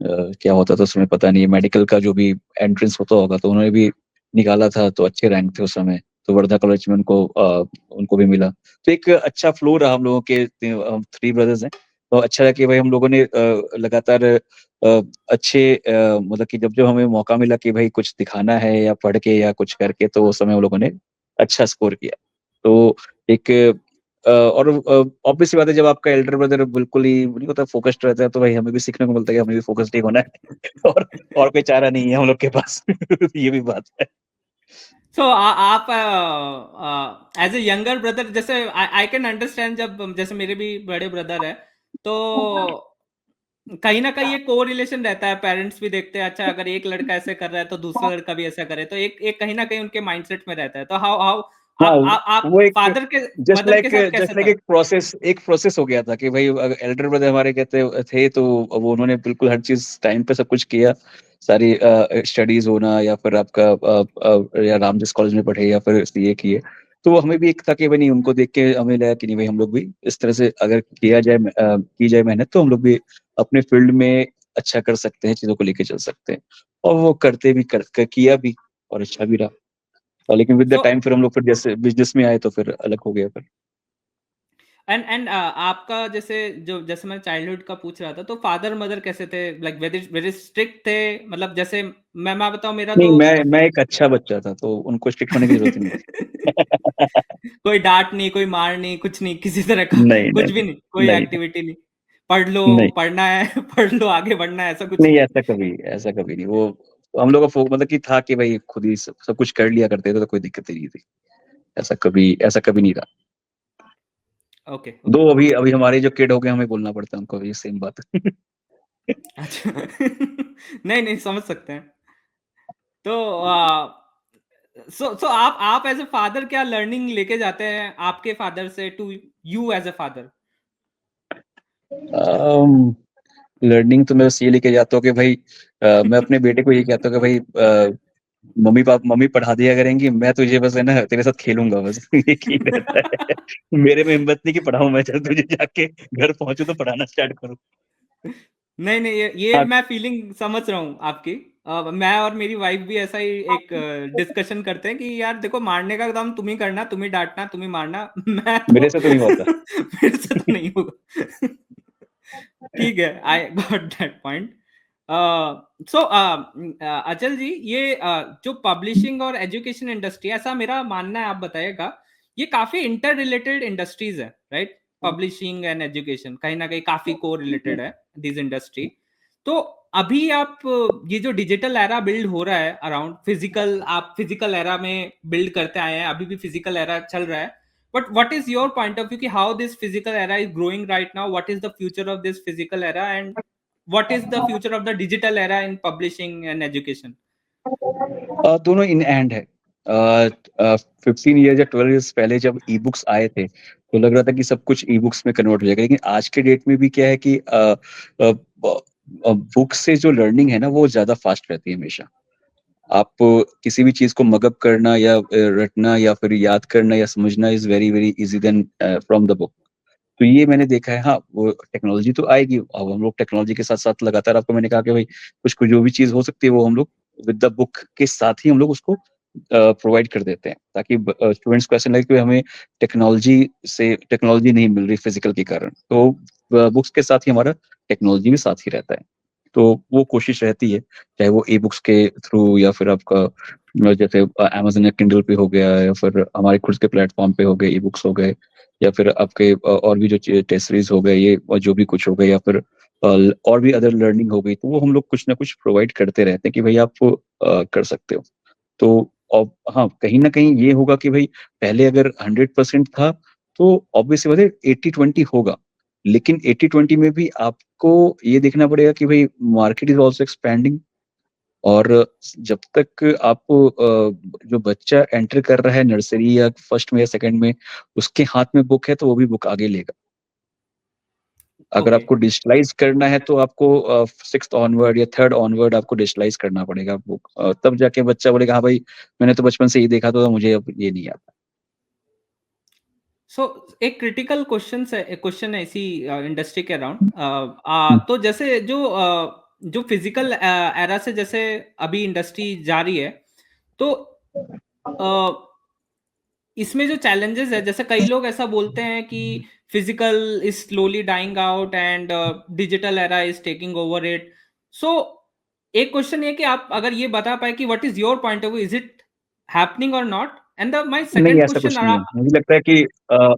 Speaker 1: क्या होता था उसमें पता नहीं, मेडिकल का जो भी एंट्रेंस होता होगा, तो उन्होंने भी निकाला था, तो अच्छे रैंक थे उस समय। तो वर्धा कॉलेज में उनको भी मिला। तो एक अच्छा फ्लो रहा हम लोगों के, हम 3 ब्रदर्स हैं। तो अच्छा लगा कि भाई हम लोगों ने लगातार अच्छे मतलब कि जब जब हमें मौका मिला कि भाई कुछ दिखाना है या पढ़ के या कुछ करके, तो उस समय हम लोगों ने अच्छा स्कोर किया। तो एक और ऑब्वियस सी बात है, जब आपका एल्डर ब्रदर बिल्कुल ही नहीं होता, फोकस्ड रहता है, तो भाई हमें भी सीखने को मिलता है कि हमें भी फोकस्ड ही होना है। और कोई चारा नहीं है हम लोग के पास। ये भी बात है।
Speaker 2: सो आप एज ए यंगर ब्रदर, जैसे आई कैन अंडरस्टैंड, जब जैसे मेरे भी बड़े ब्रदर है, तो कहीं ना कहीं ये को रिलेशन रहता है, पेरेंट्स भी देखते हैं, अच्छा अगर एक लड़का ऐसे कर रहा है तो दूसरा लड़का भी ऐसा करे, तो एक एक कहीं ना कहीं उनके माइंडसेट में रहता है। तो हाउ हाउ
Speaker 1: हाँ,
Speaker 2: आप
Speaker 1: वो एक
Speaker 2: फादर के,
Speaker 1: जस्ट
Speaker 2: मदर के
Speaker 1: लाइक
Speaker 2: साथ कैसे
Speaker 1: जस्ट लाइक
Speaker 2: था?
Speaker 1: एक प्रोसेस हो गया था कि भाई एल्डर ब्रदर हमारे कहते थे, तो वो उन्होंने बिल्कुल हर चीज टाइम पे सब कुछ किया। सारी स्टडीज होना, या फिर आपका या रामजस कॉलेज में पढ़े, या फिर ये किए। तो वो हमें भी एक था कि भाई नहीं, उनको देख के हमें लगा कि नहीं भाई, हम लोग भी इस तरह से अगर की जाए मेहनत, तो हम लोग भी अपने फील्ड में अच्छा कर सकते हैं, चीजों को लेके चल सकते हैं। और वो करते भी किया भी, और अच्छा भी रहा। लेकिन विद द
Speaker 2: सो
Speaker 1: टाइम फिर हम लोग फिर जैसे बिजनेस में आए, तो फिर अलग हो गया फिर।
Speaker 2: एंड आपका जैसे, जो जैसे मैं चाइल्डहुड का पूछ रहा था, तो फादर मदर कैसे थे? लाइक वेरी वेरी स्ट्रिक्ट थे? मतलब जैसे मैं बताऊं, मेरा
Speaker 1: नहीं,
Speaker 2: तो
Speaker 1: मैं एक अच्छा बच्चा था, तो उनको स्ट्रिक्ट होने की जरूरत ही नहीं थी।
Speaker 2: कोई डांट नहीं, कोई मार नहीं, कुछ नहीं, किसी तरह का
Speaker 1: नहीं
Speaker 2: कुछ
Speaker 1: नहीं
Speaker 2: भी नहीं, कोई
Speaker 1: नहीं
Speaker 2: एक्टिविटी नहीं, पढ़ लो,
Speaker 1: नहीं
Speaker 2: पढ़ना है पढ़ लो, आगे बढ़ना है, ऐसा कुछ
Speaker 1: नहीं,
Speaker 2: नहीं?
Speaker 1: ऐसा कभी नहीं। वो हम लोग का मतलब कि था कि भाई खुद ही सब कुछ कर लिया करते थे, तो कोई दिक्कत ही नहीं थी। ऐसा कभी नहीं रहा।
Speaker 2: ओके
Speaker 1: दो
Speaker 2: ओके।
Speaker 1: अभी अभी हमारे जो किड हो गए, हमें बोलना पड़ता है उनको, ये सेम बात।
Speaker 2: अच्छा नहीं नहीं, समझ सकते हैं। तो सो आप एज ए फादर क्या लर्निंग लेके जाते हैं आपके फादर से to you as a father?
Speaker 1: Learning तो मैं बस ये लेके जाता हूँ कि भाई मैं अपने बेटे को ये कहता हूँ कि भाई मम्मी पढ़ा दिया करेंगी, मैं तुझे बस है ना तेरे साथ खेलूंगा बस एक ही रहता है। मेरे में हिम्मत नहीं कि पढ़ाऊं मैं, चल तुझे जाके घर पहुंचू तो पढ़ाना स्टार्ट करूं।
Speaker 2: नहीं, नहीं, ये
Speaker 1: हाँ,
Speaker 2: मैं फीलिंग समझ रहा हूँ आपकी। मैं और मेरी वाइफ भी ऐसा ही एक डिस्कशन करते हैं कि यार देखो, मारने का काम तुम ही करना, तुम ही डाँटना, तुम ही मारना, मैं
Speaker 1: मेरे
Speaker 2: तो
Speaker 1: से तो नहीं होता।
Speaker 2: मेरे से तो नहीं होगा। ठीक है, आई गॉट दैट पॉइंट। सो अचल जी, ये जो पब्लिशिंग और एजुकेशन इंडस्ट्री, ऐसा मेरा मानना है, आप बताइएगा, ये काफ़ी इंटर रिलेटेड इंडस्ट्रीज़ है, राइट? पब्लिशिंग एंड एजुकेशन कहीं न कहीं काफ़ी को-रिलेटेड है, दिस इंडस्ट्री। तो अभी आप ये जो डिजिटल एरा बिल्ड हो रहा है अराउंड फिजिकल, आप फिजिकल एरा में बिल्ड करते आए हैं, अभी भी फिजिकल एरा चल रहा है। But what is your point of view कि how this physical era is growing right now? What is the future of this physical era and what is the future of the digital era in publishing and education?
Speaker 1: दोनों in and है। 15 year या 12 years पहले जब e books आए थे तो लग रहा था कि सब कुछ ई बुक्स में कन्वर्ट हो जाएगा, लेकिन आज के डेट में भी क्या है कि बुक से जो लर्निंग है ना वो ज्यादा फास्ट रहती है हमेशा। आप किसी भी चीज को मगअप करना या रटना या फिर याद करना या समझना is very very easy then from the book. तो ये मैंने देखा है। हाँ, वो टेक्नोलॉजी तो आएगी, अब हम लोग टेक्नोलॉजी के साथ साथ लगातार, आपको मैंने कहा कि भाई कुछ कुछ जो भी चीज हो सकती है वो हम लोग विद द बुक के साथ ही हम लोग उसको प्रोवाइड कर देते हैं, ताकि स्टूडेंट्स को ऐसा लगे कि हमें टेक्नोलॉजी नहीं मिल रही फिजिकल के कारण, तो बुक्स के साथ ही हमारा टेक्नोलॉजी भी साथ ही रहता है। तो वो कोशिश रहती है, चाहे वो ई बुक्स के थ्रू या फिर आपका जैसे अमेजन या किंडल पे हो गया, या फिर हमारे खुद के प्लेटफॉर्म पे हो गए ई बुक्स हो गए, या फिर आपके और भी जो टेस्ट सीरीज हो गए ये, और जो भी कुछ हो गए, या फिर और भी अदर लर्निंग हो गई, तो वो हम लोग कुछ ना कुछ प्रोवाइड करते रहते हैं कि भाई आप कर सकते हो। तो अब हाँ, कहीं ना कहीं ये होगा कि भाई पहले अगर 100% था तो ऑब्वियसली बात है 80-20 होगा, लेकिन 80-20 में भी आपको ये देखना पड़ेगा कि भाई मार्केट इज ऑल्सो एक्सपैंडिंग, और जब तक आप जो बच्चा एंटर कर रहा है नर्सरी या फर्स्ट में या सेकंड में, उसके हाथ में बुक है तो वो भी बुक आगे लेगा। अगर
Speaker 2: ओके।
Speaker 1: आपको डिजिटलाइज करना है तो आपको 6th ऑनवर्ड या 3rd ऑनवर्ड आपको डिजिटलाइज करना पड़ेगा बुक, तब जाके बच्चा बोलेगा हाँ भाई मैंने तो बचपन से ही देखा था, तो मुझे अब ये नहीं आता।
Speaker 2: सो एक क्रिटिकल क्वेश्चन है इसी इंडस्ट्री के अराउंड।
Speaker 1: हम्म,
Speaker 2: तो जैसे जो फिजिकल एरा से जैसे अभी इंडस्ट्री जा रही है, तो अ, इसमें जो चैलेंजेस है, जैसे कई लोग ऐसा बोलते हैं कि physical is slowly dying out and digital era is taking over it. So एक क्वेश्चन ये कि आप अगर ये बता पाए कि what is your point of view, is it happening और नॉट? एंड द माय
Speaker 1: नहीं
Speaker 2: सेकंड
Speaker 1: ऐसा
Speaker 2: क्वेश्चन।
Speaker 1: कुछ नहीं है, मुझे लगता है कि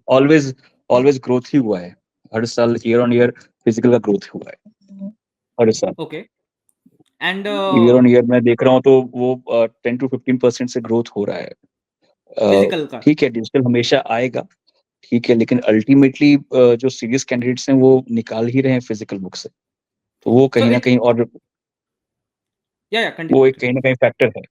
Speaker 1: ऑलवेज ऑलवेज ग्रोथ ही हुआ है। हर साल ईयर ऑन ईयर फिजिकल का ग्रोथ हुआ है हर साल।
Speaker 2: Okay. And
Speaker 1: year on year मैं देख रहा हूँ तो वो 10 to 15% से ग्रोथ हो रहा है।
Speaker 2: फिजिकल का।
Speaker 1: ठीक है, डिजिटल हमेशा आएगा, ठीक है, लेकिन अल्टीमेटली जो सीरियस कैंडिडेट्स हैं वो निकाल ही रहे हैं फिजिकल बुक से, तो वो
Speaker 2: सो
Speaker 1: कहीं ना
Speaker 2: इट,
Speaker 1: कहीं, और
Speaker 2: या
Speaker 1: वो
Speaker 2: कंटिन्यू
Speaker 1: एक कहीं
Speaker 2: कंटिन्यू।
Speaker 1: ना कहीं फैक्टर है।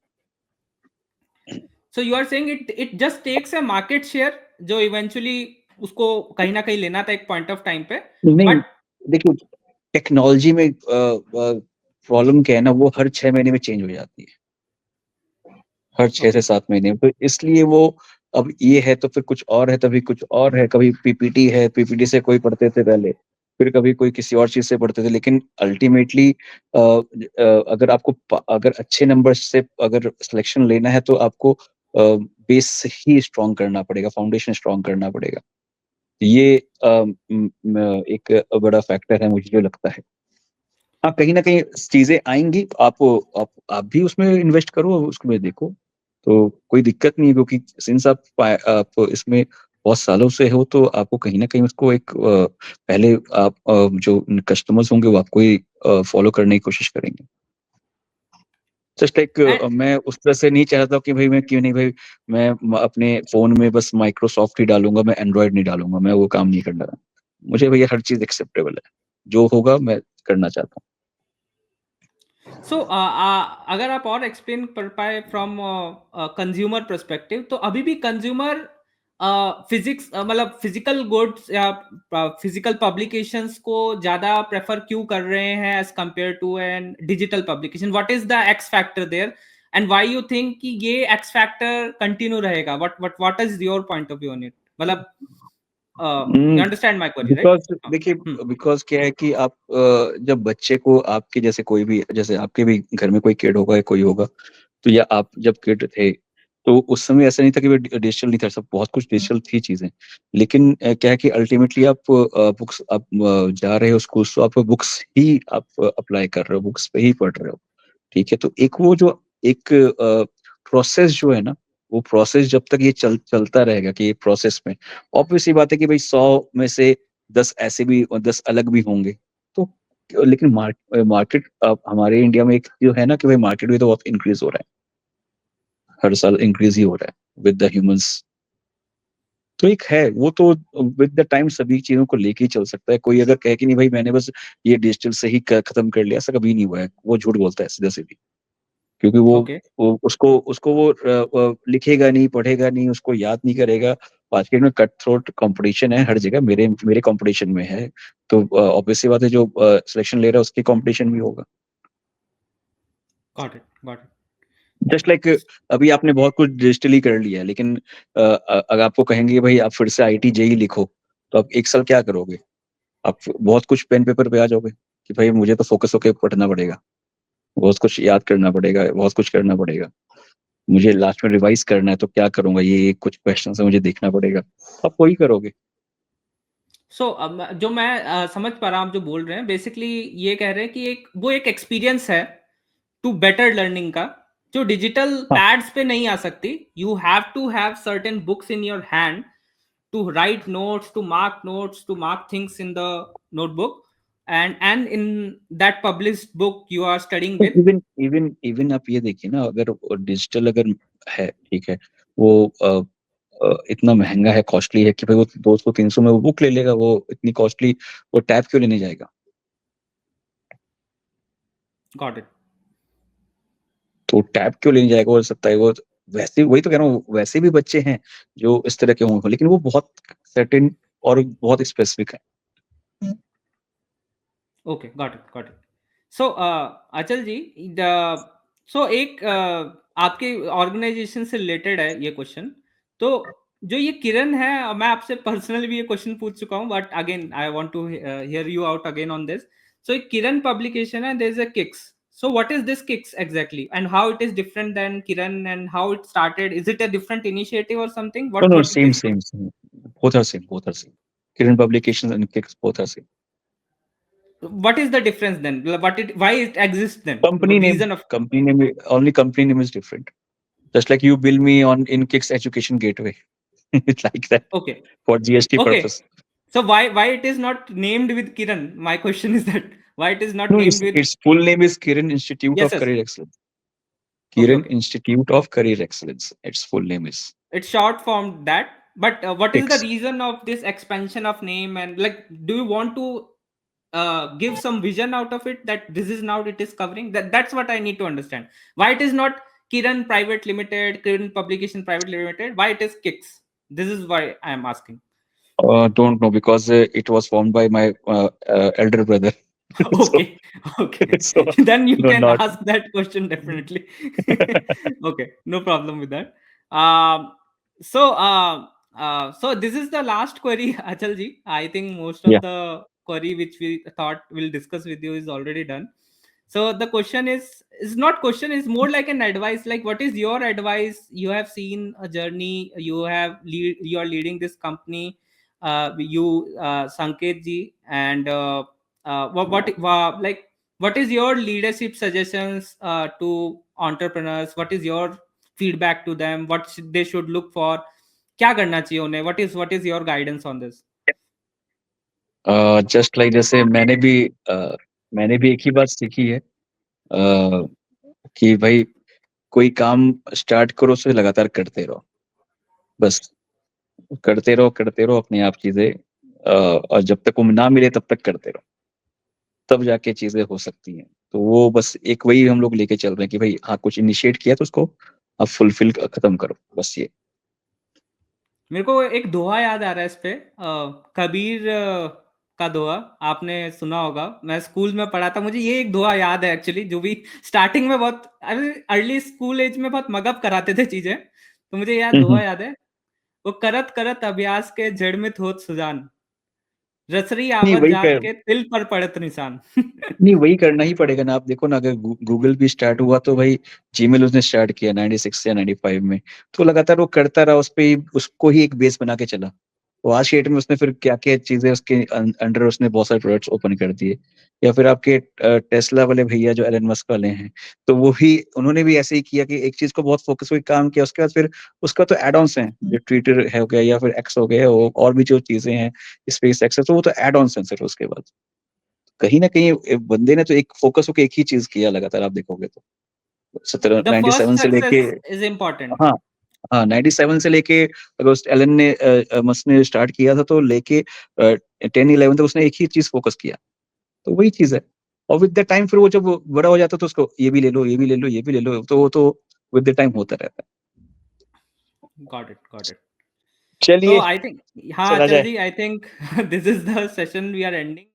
Speaker 2: So you are saying it just takes a market share, जो इवेंचुअली उसको कहीं ना कहीं लेना था एक पॉइंट ऑफ टाइम पे,
Speaker 1: नहीं,
Speaker 2: बट
Speaker 1: देखिए टेक्नोलॉजी में प्रॉब्लम क्या है ना, वो हर 6 महीने में चेंज हो जाती है, हर 6 से 7 महीने में, तो इसलिए वो अब ये है तो फिर कुछ और है, तभी कुछ और है, कभी पीपीटी है, पीपीटी से कोई पढ़ते थे पहले, फिर कभी कोई किसी और चीज से पढ़ते थे, लेकिन अल्टीमेटली अगर आपको अगर अच्छे नंबर से अगर सिलेक्शन लेना है तो आपको बेस ही स्ट्रॉन्ग करना पड़ेगा, फाउंडेशन स्ट्रॉन्ग करना पड़ेगा। ये एक बड़ा फैक्टर है मुझे जो लगता है। हाँ, कहीं ना कहीं चीजें आएंगी, आप भी उसमें इन्वेस्ट करो, उसमें देखो, तो कोई दिक्कत नहीं है, क्योंकि सिंस आप इसमें बहुत सालों से हो तो आपको कहीं ना कहीं उसको एक पहले आप जो कस्टमर्स होंगे वो आपको ही फॉलो करने की कोशिश करेंगे। जस्ट एक
Speaker 2: एंड
Speaker 1: मैं उस तरह से नहीं चाहता कि भाई मैं क्यों नहीं भाई, मैं अपने फोन में बस माइक्रोसॉफ्ट ही डालूंगा, मैं एंड्रॉयड नहीं डालूंगा, मैं वो काम नहीं करना। मुझे भैया हर चीज एक्सेप्टेबल है, जो होगा मैं करना चाहता
Speaker 2: सो अगर आप और एक्सप्लेन कर पाए फ्रॉम कंज्यूमर पर्सपेक्टिव, तो अभी भी कंज्यूमर फिजिक्स मतलब फिजिकल गुड्स या फिजिकल पब्लिकेशंस को ज्यादा प्रेफर क्यों कर रहे हैं as compare to an digital publication? What is the x factor there? And why you think कि ये एक्स फैक्टर कंटिन्यू रहेगा? What is your point of view on it? मतलब you understand my query, right?
Speaker 1: Because देखिए, because क्या है कि आप जब बच्चे को आपके जैसे कोई भी, जैसे आपके भी घर में कोई किड होगा या कोई होगा, तो या आप जब किड थे तो उस समय ऐसा नहीं था कि डिजिटल नहीं था, सब बहुत कुछ डिजिटल थी चीजें। लेकिन क्या है कि अल्टीमेटली आप बुक्स, आप जा रहे हो स्कूल, तो आप बुक्स ही आप अप्लाई कर रहे हो, बुक्स पे ही पढ़ रहे हो। ठीक है, तो एक वो जो एक प्रोसेस जो है ना, वो प्रोसेस जब तक ये चलता रहेगा कि ये प्रोसेस में, ऑब्वियस सी बात है कि भाई 100 में से 10 ऐसे भी और 10 अलग भी होंगे। तो लेकिन मार्केट हमारे इंडिया में एक जो है ना कि भाई मार्केट भी तो बहुत इंक्रीज हो रहा है, हर साल इंक्रीज ही हो रहा है विद द ह्यूमंस। तो एक है वो तो, विद द टाइम सभी चीजों को लेके ही चल सकता है। कोई अगर कहे कि नहीं भाई मैंने बस ये डिजिटल से ही खत्म कर लिया, ऐसा कभी नहीं हुआ है, वो झूठ बोलता है सीधा सीधी। क्योंकि
Speaker 2: ओके,
Speaker 1: वो उसको वो लिखेगा नहीं, पढ़ेगा नहीं, उसको याद नहीं करेगा। मार्केट में कट थ्रोट कंपटीशन है हर जगह, मेरे मेरे कंपटीशन में है, तो ऑब्वियस सी बात है, जो सिलेक्शन ले रहा है उसकी कंपटीशन भी होगा।
Speaker 2: Got it, got it.
Speaker 1: Just like अभी आपने बहुत कुछ डिजिटली कर लिया है, लेकिन अगर आपको कहेंगे भाई आप फिर से आईटी जेई लिखो, तो आप एक साल क्या करोगे? आप बहुत कुछ पेन पेपर पे आ जाओगे कि भाई मुझे तो फोकस होके पढ़ना पड़ेगा, बहुत कुछ याद करना पड़ेगा, बहुत कुछ करना पड़ेगा, मुझे लास्ट में रिवाइज करना है, तो क्या करूंगा, ये कुछ क्वेश्चन है मुझे देखना पड़ेगा। आप वही करोगे।
Speaker 2: सो जो मैं समझ पा रहा हूँ आप जो बोल रहे हैं, बेसिकली ये कह रहे हैं कि एक एक्सपीरियंस है टू बेटर लर्निंग का, जो डिजिटल
Speaker 1: हाँ,
Speaker 2: पैड्स पे नहीं आ सकती। You have to have certain books in your hand to write notes, to mark notes, to mark things in the notebook, and in that published book you are studying with.
Speaker 1: Even even even आप ये देखिए ना, अगर digital अगर है, ठीक है, वो इतना महंगा है, कॉस्टली है कि भाई वो 200-300 में वो बुक ले लेगा, वो इतनी कॉस्टली वो टैब क्यों लेने जाएगा?
Speaker 2: Got it.
Speaker 1: तो टैब क्यों लेने जाएगा? हो सकता है वो, वैसे वही तो कह रहा हूँ, वैसे भी बच्चे हैं जो इस तरह के होंगे, लेकिन वो बहुत सर्टेन और बहुत स्पेसिफिक है।
Speaker 2: Okay, got it, got it. So अचल जी, एक आपके ऑर्गेनाइजेशन से रिलेटेड है ये क्वेश्चन। तो जो ये किरण है, मैं आपसे पर्सनली भी ये क्वेश्चन पूछ चुका हूँ, but again I want to hear you out again on this. So एक किरण पब्लिकेशन है, there is a kicks. So what is this Kicks exactly, and how it is different than Kiran, and how it started? Is it a different initiative or something?
Speaker 1: No, no,
Speaker 2: What it
Speaker 1: same,
Speaker 2: is?
Speaker 1: same, same. Both are same. Both are same. Kiran Publications and Kicks both are same.
Speaker 2: What is the difference then? Why it exists then?
Speaker 1: Company name,
Speaker 2: Reason of.
Speaker 1: only company name is different. Just like you bill me on in Kicks Education Gateway, it's like that
Speaker 2: Okay.
Speaker 1: for GST
Speaker 2: Okay.
Speaker 1: purpose.
Speaker 2: So why it is not named with Kiran? My question is that why it is not
Speaker 1: No,
Speaker 2: named with.
Speaker 1: its full name is Kiran Institute
Speaker 2: Yes,
Speaker 1: of
Speaker 2: yes.
Speaker 1: Career Excellence.
Speaker 2: Okay,
Speaker 1: Kiran
Speaker 2: okay.
Speaker 1: Institute of Career Excellence. Its full name is
Speaker 2: It's short form that. But what is the
Speaker 1: Kicks.
Speaker 2: reason of this expansion of name, and like, do you want to give some vision out of it that this is now it is covering? That's what I need to understand. Why it is not Kiran Private Limited, Kiran Publication Private Limited? Why it is Kicks? This is why I am asking.
Speaker 1: Don't know because it was formed by my elder brother. so,
Speaker 2: Okay, okay.
Speaker 1: so
Speaker 2: Then you
Speaker 1: no,
Speaker 2: can
Speaker 1: not.
Speaker 2: ask that question definitely. Okay, no problem with that. Um, so this is the last query, Achal ji. I think most
Speaker 1: Yeah.
Speaker 2: of the query which we thought we'll discuss with you is already done. So the question is not question, is more like an advice. Like, what is your advice? You have seen a journey. You are leading this company. Sanket ji, and like, what is your leadership suggestions to entrepreneurs? What is your feedback to them? What they should look for? क्या करना चाहिए उन्हें? What is your guidance on this?
Speaker 1: Just like जैसे मैंने भी एक ही बात सीखी है, कि भाई कोई काम स्टार्ट करो, उसे लगातार करते रहो, बस करते रहो अपने आप चीजें, और जब तक वो ना मिले तब तक करते रहो, तब जाके चीजें हो सकती हैं। तो वो बस एक वही हम लोग लेके चल रहे हैं कि भाई हाँ, कुछ इनिशिएट किया तो उसको अब फुलफिल खत्म करो, बस ये।
Speaker 2: मेरे को एक दोहा याद आ रहा है इस पे, कबीर का दोहा आपने सुना होगा, मैं स्कूल में पढ़ा था, मुझे ये एक दोहा याद है एक्चुअली, जो भी स्टार्टिंग में बहुत अर्ली स्कूल एज में बहुत मगअप कराते थे चीजें, तो मुझे याद दोहा याद है, वो करत करत अभ्यास के जड़ में होत सुजान, रसरी
Speaker 1: नहीं
Speaker 2: आवत
Speaker 1: वही
Speaker 2: जात
Speaker 1: कर
Speaker 2: के तिल पर पड़त निशान।
Speaker 1: नहीं वही करना ही पड़ेगा ना। आप देखो ना, अगर गूगल भी स्टार्ट हुआ तो भाई जीमेल उसने स्टार्ट किया 96 या 95 में, तो लगातार वो करता रहा, उस पे ही उसको ही एक बेस बना के चला। तो आज की डेट में उसने फिर क्या क्या चीजें उसके अंडर उसने बहुत सारे प्रोडक्ट्स ओपन कर दिए। या फिर आपके टेस्ला वाले भैया जो एलन मस्क वाले हैं, तो वो भी उन्होंने भी ऐसे ही किया कि एक चीज को बहुत फोकस हुई काम किया, उसके बाद फिर उसका तो एड ऑन्स हैं, जो ट्विटर है हो गया या फिर एक्स हो गया, और भी जो चीजें हैं स्पेस एक्स है, तो वो तो एड ऑन्स हैं सिर्फ उसके बाद। कहीं ना कहीं बंदे ने तो एक फोकस होकर एक ही चीज किया लगातार, आप देखोगे तो 17
Speaker 2: द फर्स्ट
Speaker 1: 97 से लेके।
Speaker 2: Success is important.
Speaker 1: हाँ, हाँ 97 से लेके अगर उस एलन ने मस्क ने स्टार्ट किया था तो लेके 10-11 तक उसने एक ही चीज फोकस किया। तो वही चीज है। और विद द टाइम फिर वो जब वो बड़ा हो जाता है तो उसको ये भी ले लो, ये भी ले लो, ये भी ले लो, तो वो तो विद द टाइम होता रहता है।
Speaker 2: Got it, got it. तो
Speaker 1: चलिए,
Speaker 2: आई थिंक, हाँ
Speaker 1: चला जाए।
Speaker 2: चल जी, I think this is the session we are ending.